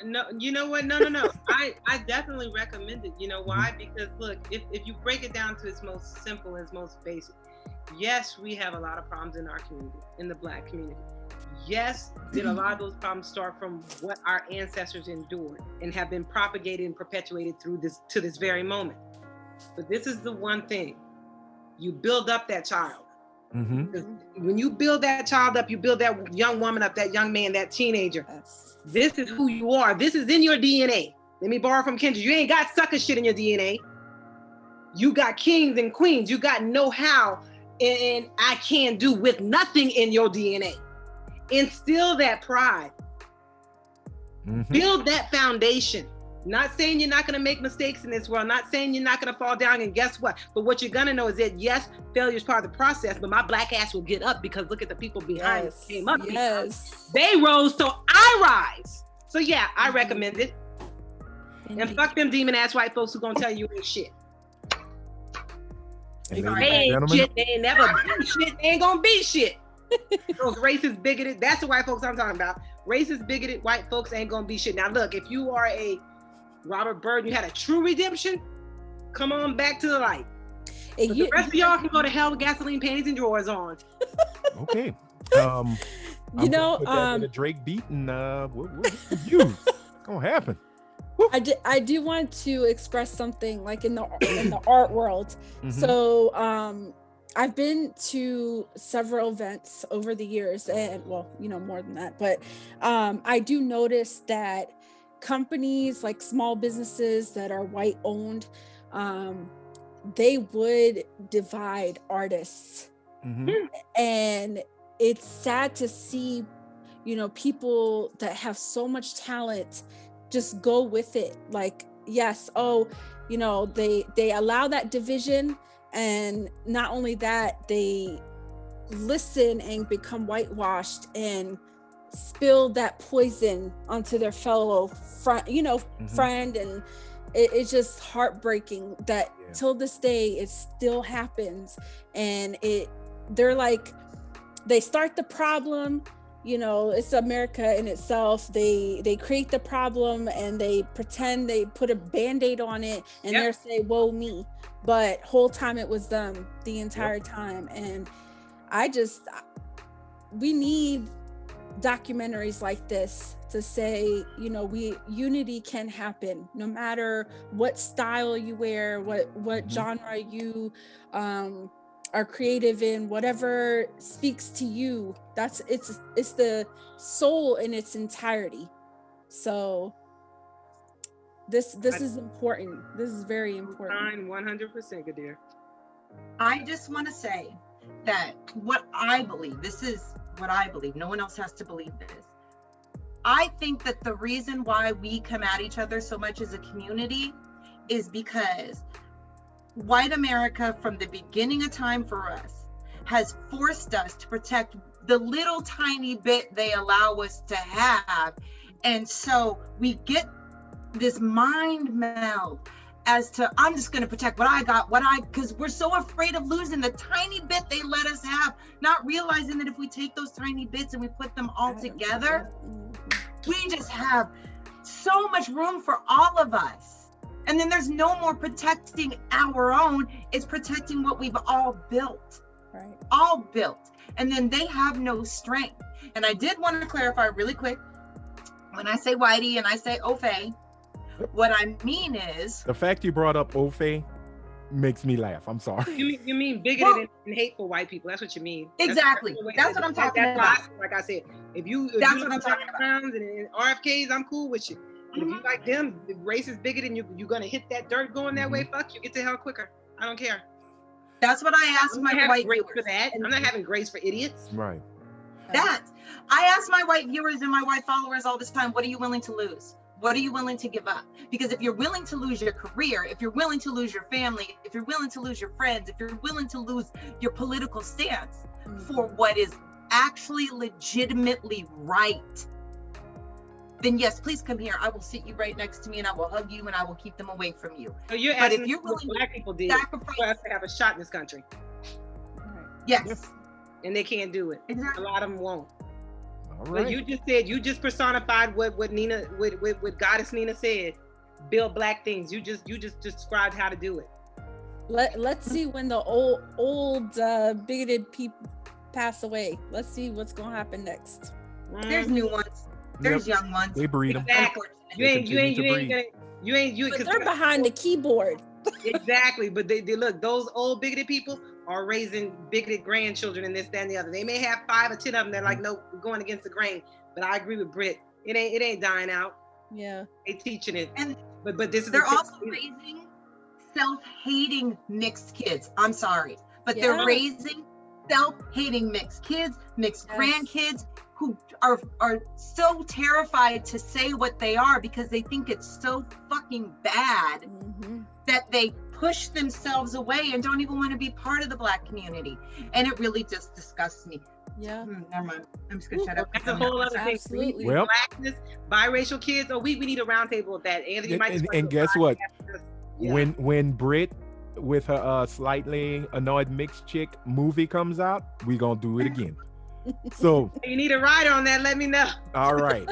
No, you know what? No. I definitely recommend it. You know why? Because look, if you break it down to its most simple, its most basic, yes, we have a lot of problems in our community, in the Black community. Yes, did a lot of those problems start from what our ancestors endured and have been propagated and perpetuated to this very moment. But this is the one thing. You build up that child. When you build that child up, you build that young woman up, that young man, that teenager. This is who you are. This is in your DNA. Let me borrow from Kendra. You ain't got sucker shit in your DNA. You got kings and queens. You got know-how and I can do with nothing in your DNA. Instill that pride. Build that foundation. Not saying you're not going to make mistakes in this world, not saying you're not going to fall down, and guess what? But what you're going to know is that, yes, failure is part of the process, but my black ass will get up because look at the people behind us came up. Yes. They rose, so I rise. So yeah, I recommend it. And fuck them demon ass white folks who gonna tell you ain't shit. They ain't shit, they ain't never been shit, they ain't gonna be shit. Those racist, bigoted, that's the white folks I'm talking about. Racist, bigoted white folks ain't gonna be shit. Now look, if you are a Robert Byrd, you had a true redemption, come on back to the light. The rest of y'all can go to hell with gasoline, panties, and drawers on. Okay. You know, in a Drake beat, and what you gonna happen? I do want to express something like in the art world. So I've been to several events over the years, and well, you know, more than that, but I do notice that companies, like small businesses that are white owned, they would divide artists. And it's sad to see, you know, people that have so much talent just go with it. Like, yes, you know, they allow that division, and not only that, they listen and become whitewashed and spill that poison onto their fellow friend, and it's just heartbreaking that till this day it still happens. And they're like, they start the problem, you know, it's America in itself. They create the problem and they pretend, they put a band-aid on it, and they're saying, woe me, but whole time it was them the entire time. And we need documentaries like this to say, you know, unity can happen no matter what style you wear, what genre you are creative in, whatever speaks to you. It's the soul in its entirety. So this is important. This is very important. 100%, Ghadir. I just want to say that what I believe, this is what I believe, no one else has to believe this. I think that the reason why we come at each other so much as a community is because white America, from the beginning of time for us, has forced us to protect the little tiny bit they allow us to have. And so we get this mind meld as to, I'm just going to protect what I got, because we're so afraid of losing the tiny bit they let us have, not realizing that if we take those tiny bits and we put them all together, we just have so much room for all of us. And then there's no more protecting our own, it's protecting what we've all built. Right. All built. And then they have no strength. And I did want to clarify really quick, when I say whitey and I say Ofe, what I mean is, the fact you brought up Ofe makes me laugh. I'm sorry. You mean bigoted and hateful white people. That's what you mean. Exactly. That's what I'm talking about. Like I said, if you that's what I'm talking about. And RFKs, I'm cool with you. But if you like them, the racist, bigoted, and you're gonna hit that dirt going that way, fuck you, get to hell quicker. I don't care. That's what I asked my white viewers. For that. I'm not having grace for idiots. Right. I ask my white viewers and my white followers all this time, what are you willing to lose? What are you willing to give up? Because if you're willing to lose your career, if you're willing to lose your family, if you're willing to lose your friends, if you're willing to lose your political stance for what is actually legitimately right, then yes, please come here. I will sit you right next to me and I will hug you and I will keep them away from you. So you're but asking if you're willing black people did sacrifice for us to have a shot in this country. Yes. And they can't do it. Exactly. A lot of them won't. All right. But you just personified what Goddess Nina said. Build black things. You just described how to do it. Let's see when the old bigoted people pass away. Let's see what's gonna happen next. There's new ones. There's young ones. They breed them. Exactly. You ain't. But they're behind the keyboard. Exactly. But they look. Those old bigoted people are raising bigoted grandchildren and this, that, and the other. They may have 5 or 10 of them that are like, no, we're going against the grain. But I agree with Britt. It ain't dying out. Yeah. They teaching it. And but this is they're also raising self-hating mixed kids. I'm sorry. But they're raising self-hating mixed kids, mixed grandkids who are so terrified to say what they are because they think it's so fucking bad that they push themselves away and don't even want to be part of the Black community. And it really just disgusts me. Yeah. Never mind. I'm just gonna shut up. That's a whole other thing. Absolutely. Well, Blackness, biracial kids. Oh, we need a roundtable of that. Anthony, you might and guess what? Yeah. When Britt with her slightly annoyed mixed chick movie comes out, we gonna do it again. So you need a rider on that, let me know. all right.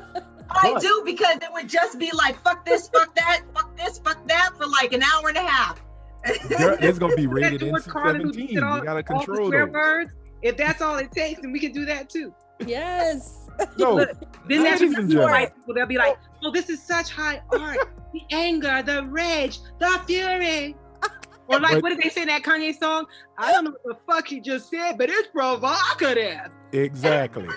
I do, because it would just be like, fuck this, fuck that, fuck this, fuck that for like an hour and a half. It's gonna be rated George Carlin who NC-17. did all- You gotta all the control swear those. words. If that's all it takes, then we can do that too. Yes. So, Look, then that's ladies and gentlemen, white people. They'll be like, "Oh, this is such high art. The anger, the rage, the fury." Or like, But- what did they say in that Kanye song? I don't know what the fuck he just said, but it's provocative. exactly.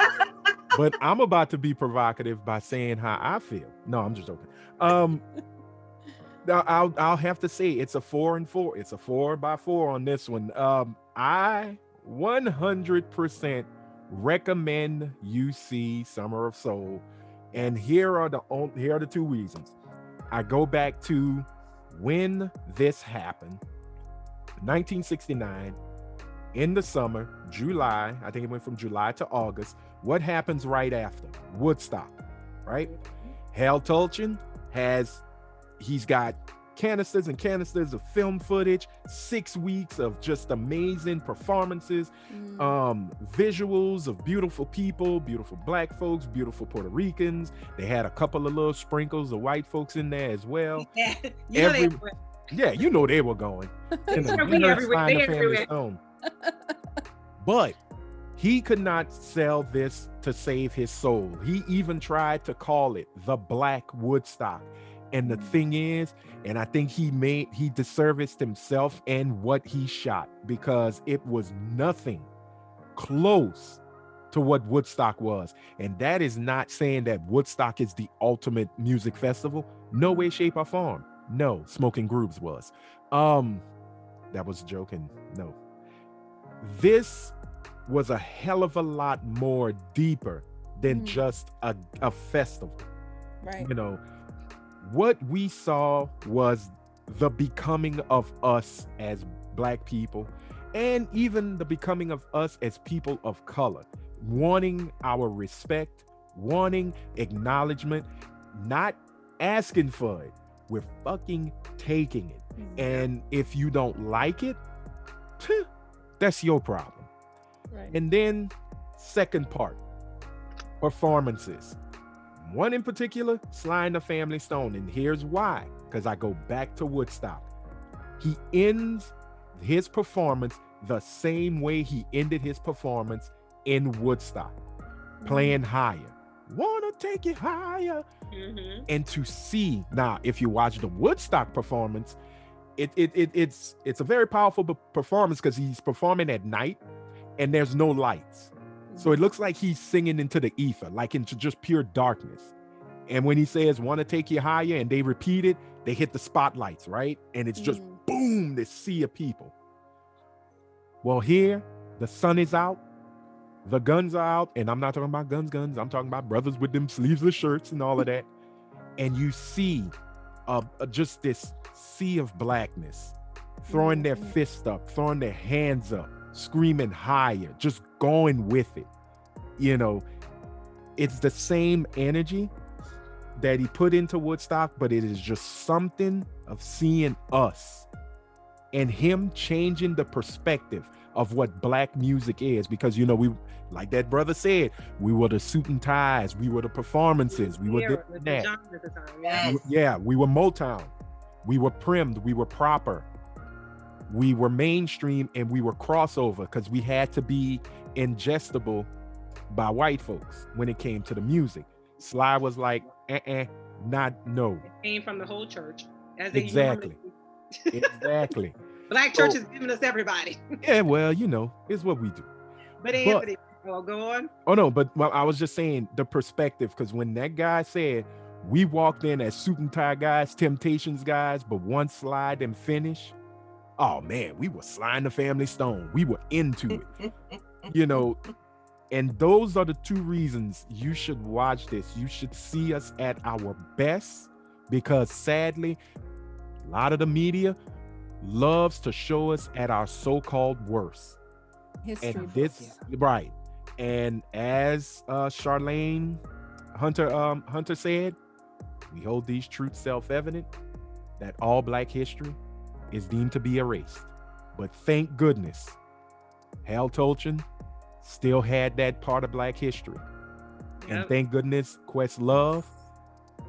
But I'm about to be provocative by saying how I feel. No, I'm just joking. I'll have to say it's a 4 and 4. It's a 4x4 on this one. I 100% recommend you see Summer of Soul, and here are the two reasons. I go back to when this happened, 1969, in the summer, July. I think it went from July to August. What happens right after? Woodstock, right? Hal Tulchin he's got canisters and canisters of film footage, 6 weeks of just amazing performances, visuals of beautiful people, beautiful Black folks, beautiful Puerto Ricans. They had a couple of little sprinkles of white folks in there as well. Yeah, You know they were going. In the We Jeers everywhere, find they the family everywhere. stone. But he could not sell this to save his soul. He even tried to call it the Black Woodstock. And the thing is, and I think he disserviced himself and what he shot, because it was nothing close to what Woodstock was. And that is not saying that Woodstock is the ultimate music festival. No way, shape, or form. No, Smoking Grooves was. That was a joke, and no. This was a hell of a lot more deeper than just a festival. Right. You know, what we saw was the becoming of us as Black people, and even the becoming of us as people of color, wanting our respect, wanting acknowledgement, not asking for it. We're fucking taking it. And if you don't like it, that's your problem. Right. And then second part, performances. One in particular, Sly and the Family Stone. And here's why, because I go back to Woodstock. He ends his performance the same way he ended his performance in Woodstock, playing higher. Wanna take it higher. And to see, now, if you watch the Woodstock performance, it's a very powerful performance, because he's performing at night and there's no lights. So it looks like he's singing into the ether, like into just pure darkness. And when he says, "Want to take you higher," and they repeat it, they hit the spotlights, right? And it's just boom, this sea of people. Well, here, the sun is out, the guns are out, and I'm not talking about guns. I'm talking about brothers with them sleeveless shirts and all of that. And you see just this sea of Blackness, throwing their fists up, throwing their hands up, screaming higher, just going with it. You know, it's the same energy that he put into Woodstock, but it is just something of seeing us and him changing the perspective of what Black music is. Because, you know, we, like that brother said, we were the suit and ties, we were the performances, we were this and that. Yeah, we were Motown, we were primmed, we were proper, we were mainstream, and we were crossover, because we had to be ingestible by white folks when it came to the music. Sly was like, no. It came from the whole church. As Exactly. Exactly. Black church is giving us everybody. Yeah, well, you know, it's what we do. But Anthony, go on. Oh no, but I was just saying the perspective, because when that guy said we walked in as suit and tie guys, Temptations guys, but one slide and finish, oh man, we were Sly and the Family Stone. We were into it. you know, and those are the two reasons you should watch this. You should see us at our best, because sadly, a lot of the media loves to show us at our so-called worst. History And book, this, right. And as Charlene Hunter said, we hold these truths self-evident that all Black history is deemed to be erased. But thank goodness, Hal Tolchin still had that part of Black history. Yep. And thank goodness Questlove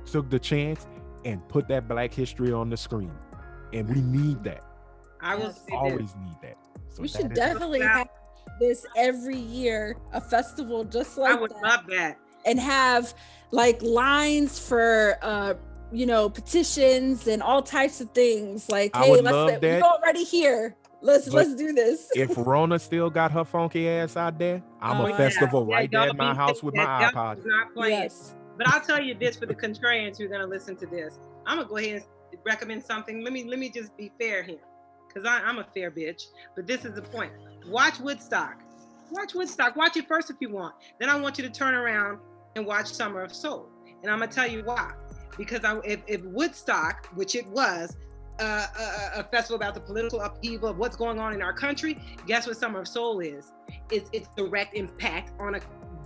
took the chance and put that Black history on the screen. And we need that. I will Yes. say this. Always need that. So We that should is- definitely have this every year, a festival just I like would that, love that. and have like lines for petitions and all types of things. Like, I hey, would let's love we're that. already here. Let's do this. If Rona still got her funky ass out there, I'm Oh, a yeah. festival right there y'all at my be house thinking with my that iPod. Delta's not playing. Yes. But I'll tell you this for the contrarians who are gonna listen to this. I'm gonna go ahead and recommend something. Let me just be fair here, because I'm a fair bitch. But this is the point. Watch Woodstock. Watch Woodstock. Watch it first if you want. Then I want you to turn around and watch Summer of Soul. And I'm gonna tell you why. Because if Woodstock, which it was, a festival about the political upheaval of what's going on in our country, guess what Summer of Soul is? It's direct impact on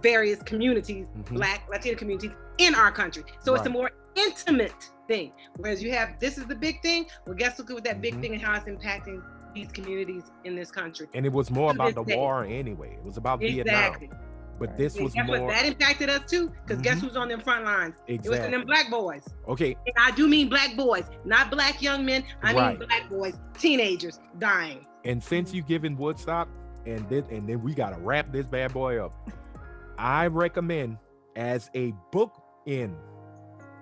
various communities, Black, Latino communities in our country. So it's a more intimate thing. Whereas you have, this is the big thing. Well, guess look at that big thing and how it's impacting these communities in this country. And it was more To about this the day. war anyway. It was about Exactly. Vietnam. But this was Guess what? more That impacted us too, because guess who's on them front lines? It was exactly. them Black boys. Okay, And I do mean Black boys, not Black young men. I Right. mean Black boys, teenagers dying. and since you giving Woodstock, and then we gotta wrap this bad boy up. I recommend as a book in.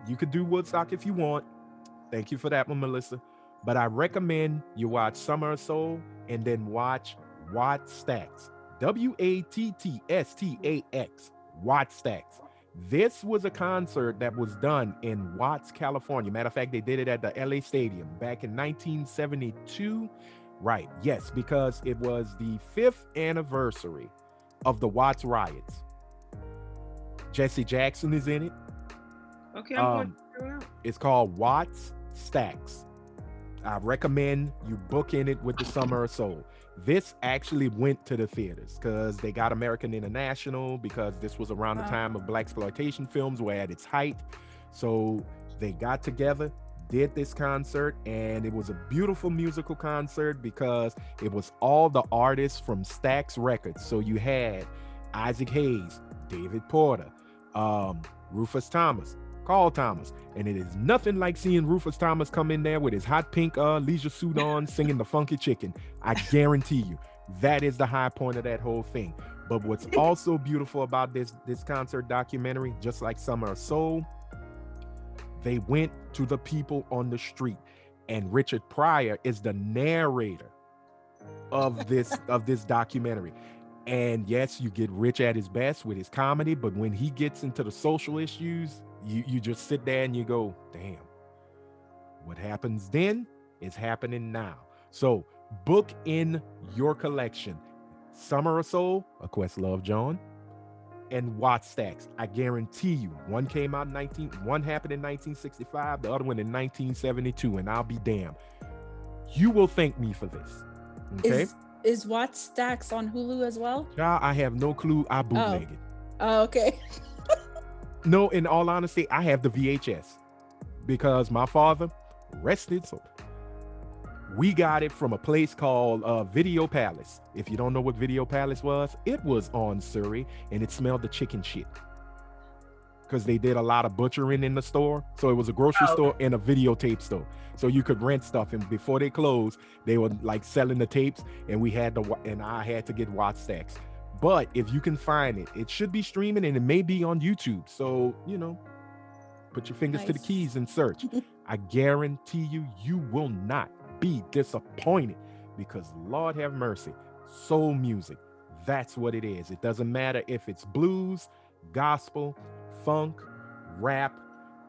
You could do Woodstock if you want. Thank you for that one, Melissa. But I recommend you watch Summer of Soul and then watch Watt Stacks. Wattstax. Watt Stacks. This was a concert that was done in Watts, California. Matter of fact, they did it at the LA Stadium back in 1972. Right. Yes, because it was the 5th anniversary of the Watts riots. Jesse Jackson is in it. Okay, I'm going to figure it out. It's called Watts Stacks. I recommend you book in it with the Summer of Soul. This actually went to the theaters because they got American International, because this was around the time of blaxploitation films were at its height. So they got together, did this concert, and it was a beautiful musical concert because it was all the artists from Stax Records. So you had Isaac Hayes, David Porter, Rufus Thomas, Carl Thomas, and it is nothing like seeing Rufus Thomas come in there with his hot pink leisure suit on singing the Funky Chicken. I guarantee you that is the high point of that whole thing. But what's also beautiful about this concert documentary, just like Summer of Soul, they went to the people on the street, and Richard Pryor is the narrator of this documentary. And yes, you get Rich at his best with his comedy, but when he gets into the social issues, you just sit there and you go, damn, what happens then is happening now. So book in your collection Summer of Soul, A Questlove Jawn, and Watt Stacks. I guarantee you, one came out one happened in 1965, the other one in 1972, and I'll be damned. You will thank me for this. Okay. Is Watt Stacks on Hulu as well? Child, I have no clue. I bootleg it. Oh, okay. No, in all honesty, I have the VHS because my father, rest his soul, we got it from a place called Video Palace. If you don't know what Video Palace was, it was on Surrey, and it smelled the chicken shit because they did a lot of butchering in the store. So it was a grocery store and a videotape store. So you could rent stuff, and before they closed, they were like selling the tapes, and I had to get Watt Stacks. But if you can find it, it should be streaming, and it may be on YouTube. So, put your fingers to the keys and search. I guarantee you will not be disappointed because Lord have mercy, soul music, that's what it is. It doesn't matter if it's blues, gospel, funk, rap,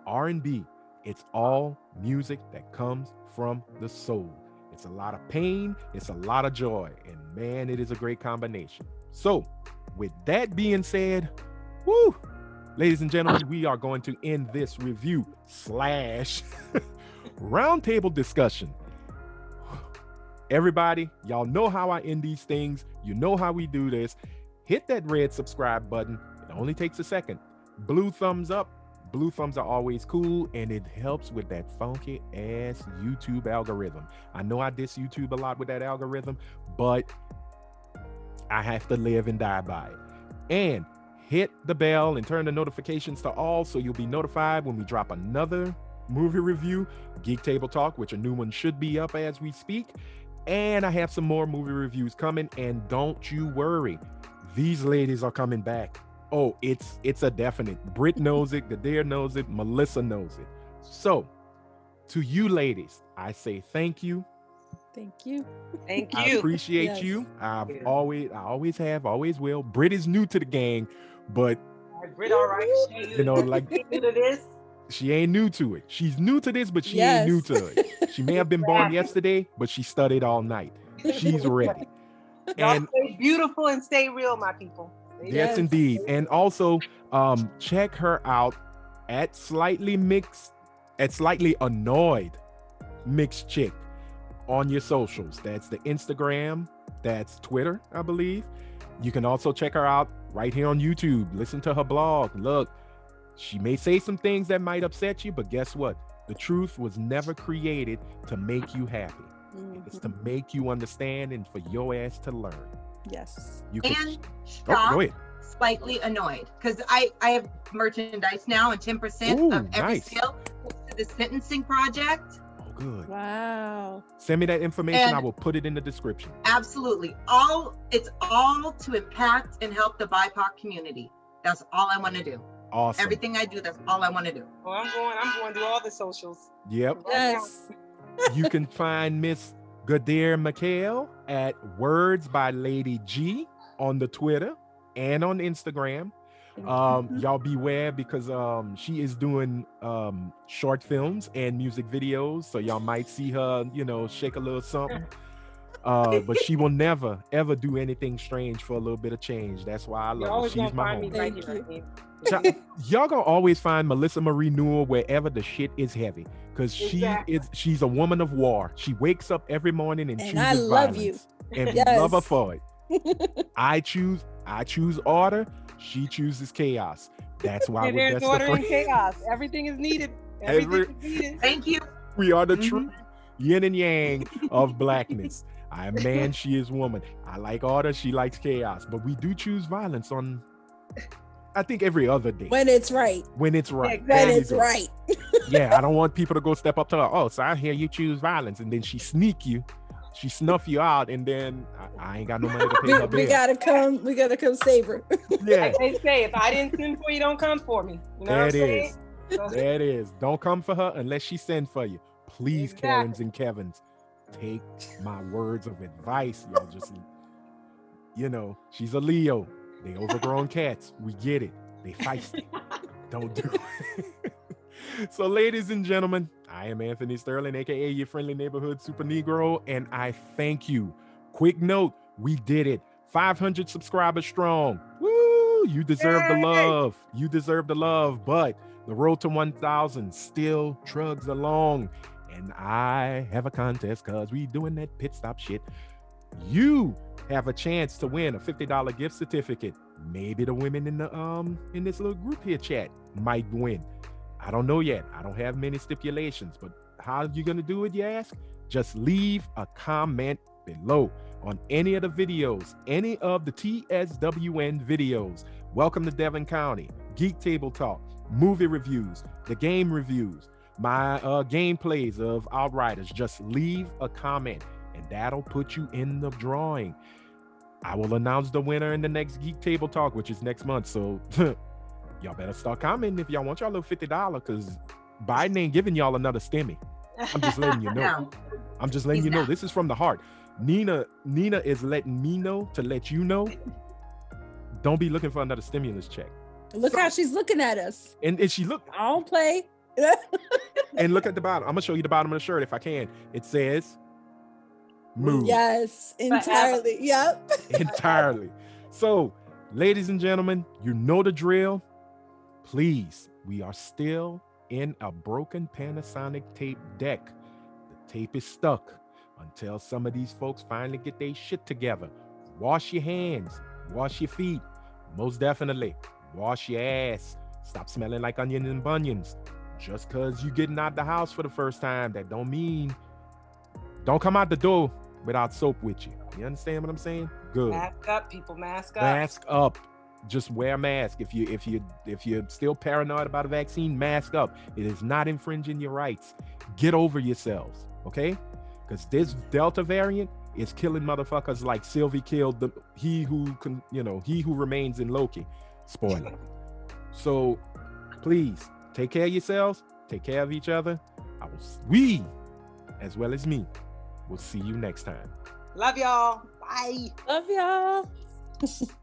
R&B. It's all music that comes from the soul. It's a lot of pain, it's a lot of joy, and man, it is a great combination. So with that being said, woo, ladies and gentlemen, we are going to end this review / roundtable discussion. Everybody, y'all know how I end these things. You know how we do this. Hit that red subscribe button. It only takes a second. Blue thumbs up. Blue thumbs are always cool, and it helps with that funky ass YouTube algorithm. I know I diss YouTube a lot with that algorithm, but I have to live and die by it. And hit the bell and turn the notifications to all so you'll be notified when we drop another movie review, Geek Table Talk, which a new one should be up as we speak. And I have some more movie reviews coming, and don't you worry, these ladies are coming back. Oh, it's a definite. Britt knows it, Ghadir knows it, Melissa knows it. So to you ladies, I say thank you. Thank you. Thank you. I appreciate Yes. you. I always have, always will. Britt is new to the gang, but Britt, all right. you know, like Into this. she ain't new to it. She's new to this, but she Yes. ain't new to it. She may have been born yesterday, but she studied all night. She's ready. Y'all And stay beautiful and stay real, my people. Stay yes, Yes. indeed. And also check her out at Slightly Annoyed Mixed Chick on your socials. That's the Instagram, that's Twitter, I believe. You can also check her out right here on YouTube. Listen to her blog. Look, she may say some things that might upset you, but guess what? The truth was never created to make you happy. It's to make you understand and for your ass to learn. Yes. You can And go stop ahead. slightly annoyed, because I have merchandise now, and 10% Ooh, of every nice. sale goes to the sentencing project. Oh, good. Wow. Send me that information. I And- will put it in the description. Absolutely. It's all to impact and help the BIPOC community. That's all I want to do. Awesome. Everything I do, that's all I want to do. Well, I'm going to do all the socials. Yep. Yes. You can find Miss Ghadir Mkhail at Words by Lady G on the Twitter and on Instagram. Y'all beware because she is doing short films and music videos, so y'all might see her, you know, shake a little something. But she will never ever do anything strange for a little bit of change. That's why I You're love her. always She's going to my find me home. right Thank here. you. Right here. Y'all gonna always find Melissa Marie Newell wherever the shit is heavy, because Exactly. she's a woman of war. She wakes up every morning and And chooses I love you. violence. And we Yes. love her for it. I choose order. She chooses chaos. That's why And we're there's best order of and friends. chaos. Everything is needed. Every- Everything is needed. Thank you. We are the Mm-hmm. true yin and yang of blackness. I am man, she is woman. I like order, she likes chaos. But we do choose violence on, I think, every other day. When it's right. When it's right. When There When you it's go. right. Yeah, I don't want people to go step up to her. Oh, so I hear you choose violence, and then she sneak you, she snuff you out, and then I ain't got no money to pay her We bill. gotta come save her. Yeah, Like they say, if I didn't send for you, don't come for me. You know there what it I'm saying? is. So- There it is. Don't come for her unless she send for you. Please, Exactly. Karens and Kevins, take my words of advice. Y'all just, you know, she's a Leo. They overgrown cats. We get it. They feisty. Don't do it. So, ladies and gentlemen, I am Anthony Sterling, aka your friendly neighborhood super Negro, and I thank you. Quick note, we did it. 500 subscribers strong. Woo! You deserve the Yay! love. You deserve the love, but the road to 1,000 still trugs along. And I have a contest because we doing that pit stop shit. You have a chance to win a $50 gift certificate. Maybe the women in this little group here chat might win. I don't know yet. I don't have many stipulations, but how are you gonna do it, you ask? Just leave a comment below on any of the videos, any of the TSWN videos. Welcome to Devon County, Geek Table Talk, movie reviews, the game reviews, my gameplays of Outriders. Just leave a comment and that'll put you in the drawing. I will announce the winner in the next Geek Table Talk, which is next month. So y'all better start commenting if y'all want y'all little $50, because Biden ain't giving y'all another stimmy. I'm just letting you know. No. I'm just letting He's you know. not. This is from the heart. Nina is letting me know to let you know. Don't be looking for another stimulus check. Look how she's looking at us. And she look I don't play. and look at the bottom. I'm gonna show you the bottom of the shirt if I can. It says move Yes, entirely. Yep. entirely. So, ladies and gentlemen, you know the drill. Please, we are still in a broken Panasonic tape deck. The tape is stuck until some of these folks finally get their shit together. Wash your hands, wash your feet. Most definitely, wash your ass. Stop smelling like onions and bunions. Just because you're getting out the house for the first time, that don't mean don't come out the door without soap with you. You understand what I'm saying? Good. Mask up, people. Mask up. Mask up. Just wear a mask. If you're still paranoid about a vaccine, mask up. It is not infringing your rights. Get over yourselves, okay? Because this Delta variant is killing motherfuckers like Sylvie killed he who remains in Loki. Spoiler. So please take care of yourselves. Take care of each other. We, as well as me, will see you next time. Love y'all. Bye. Love y'all.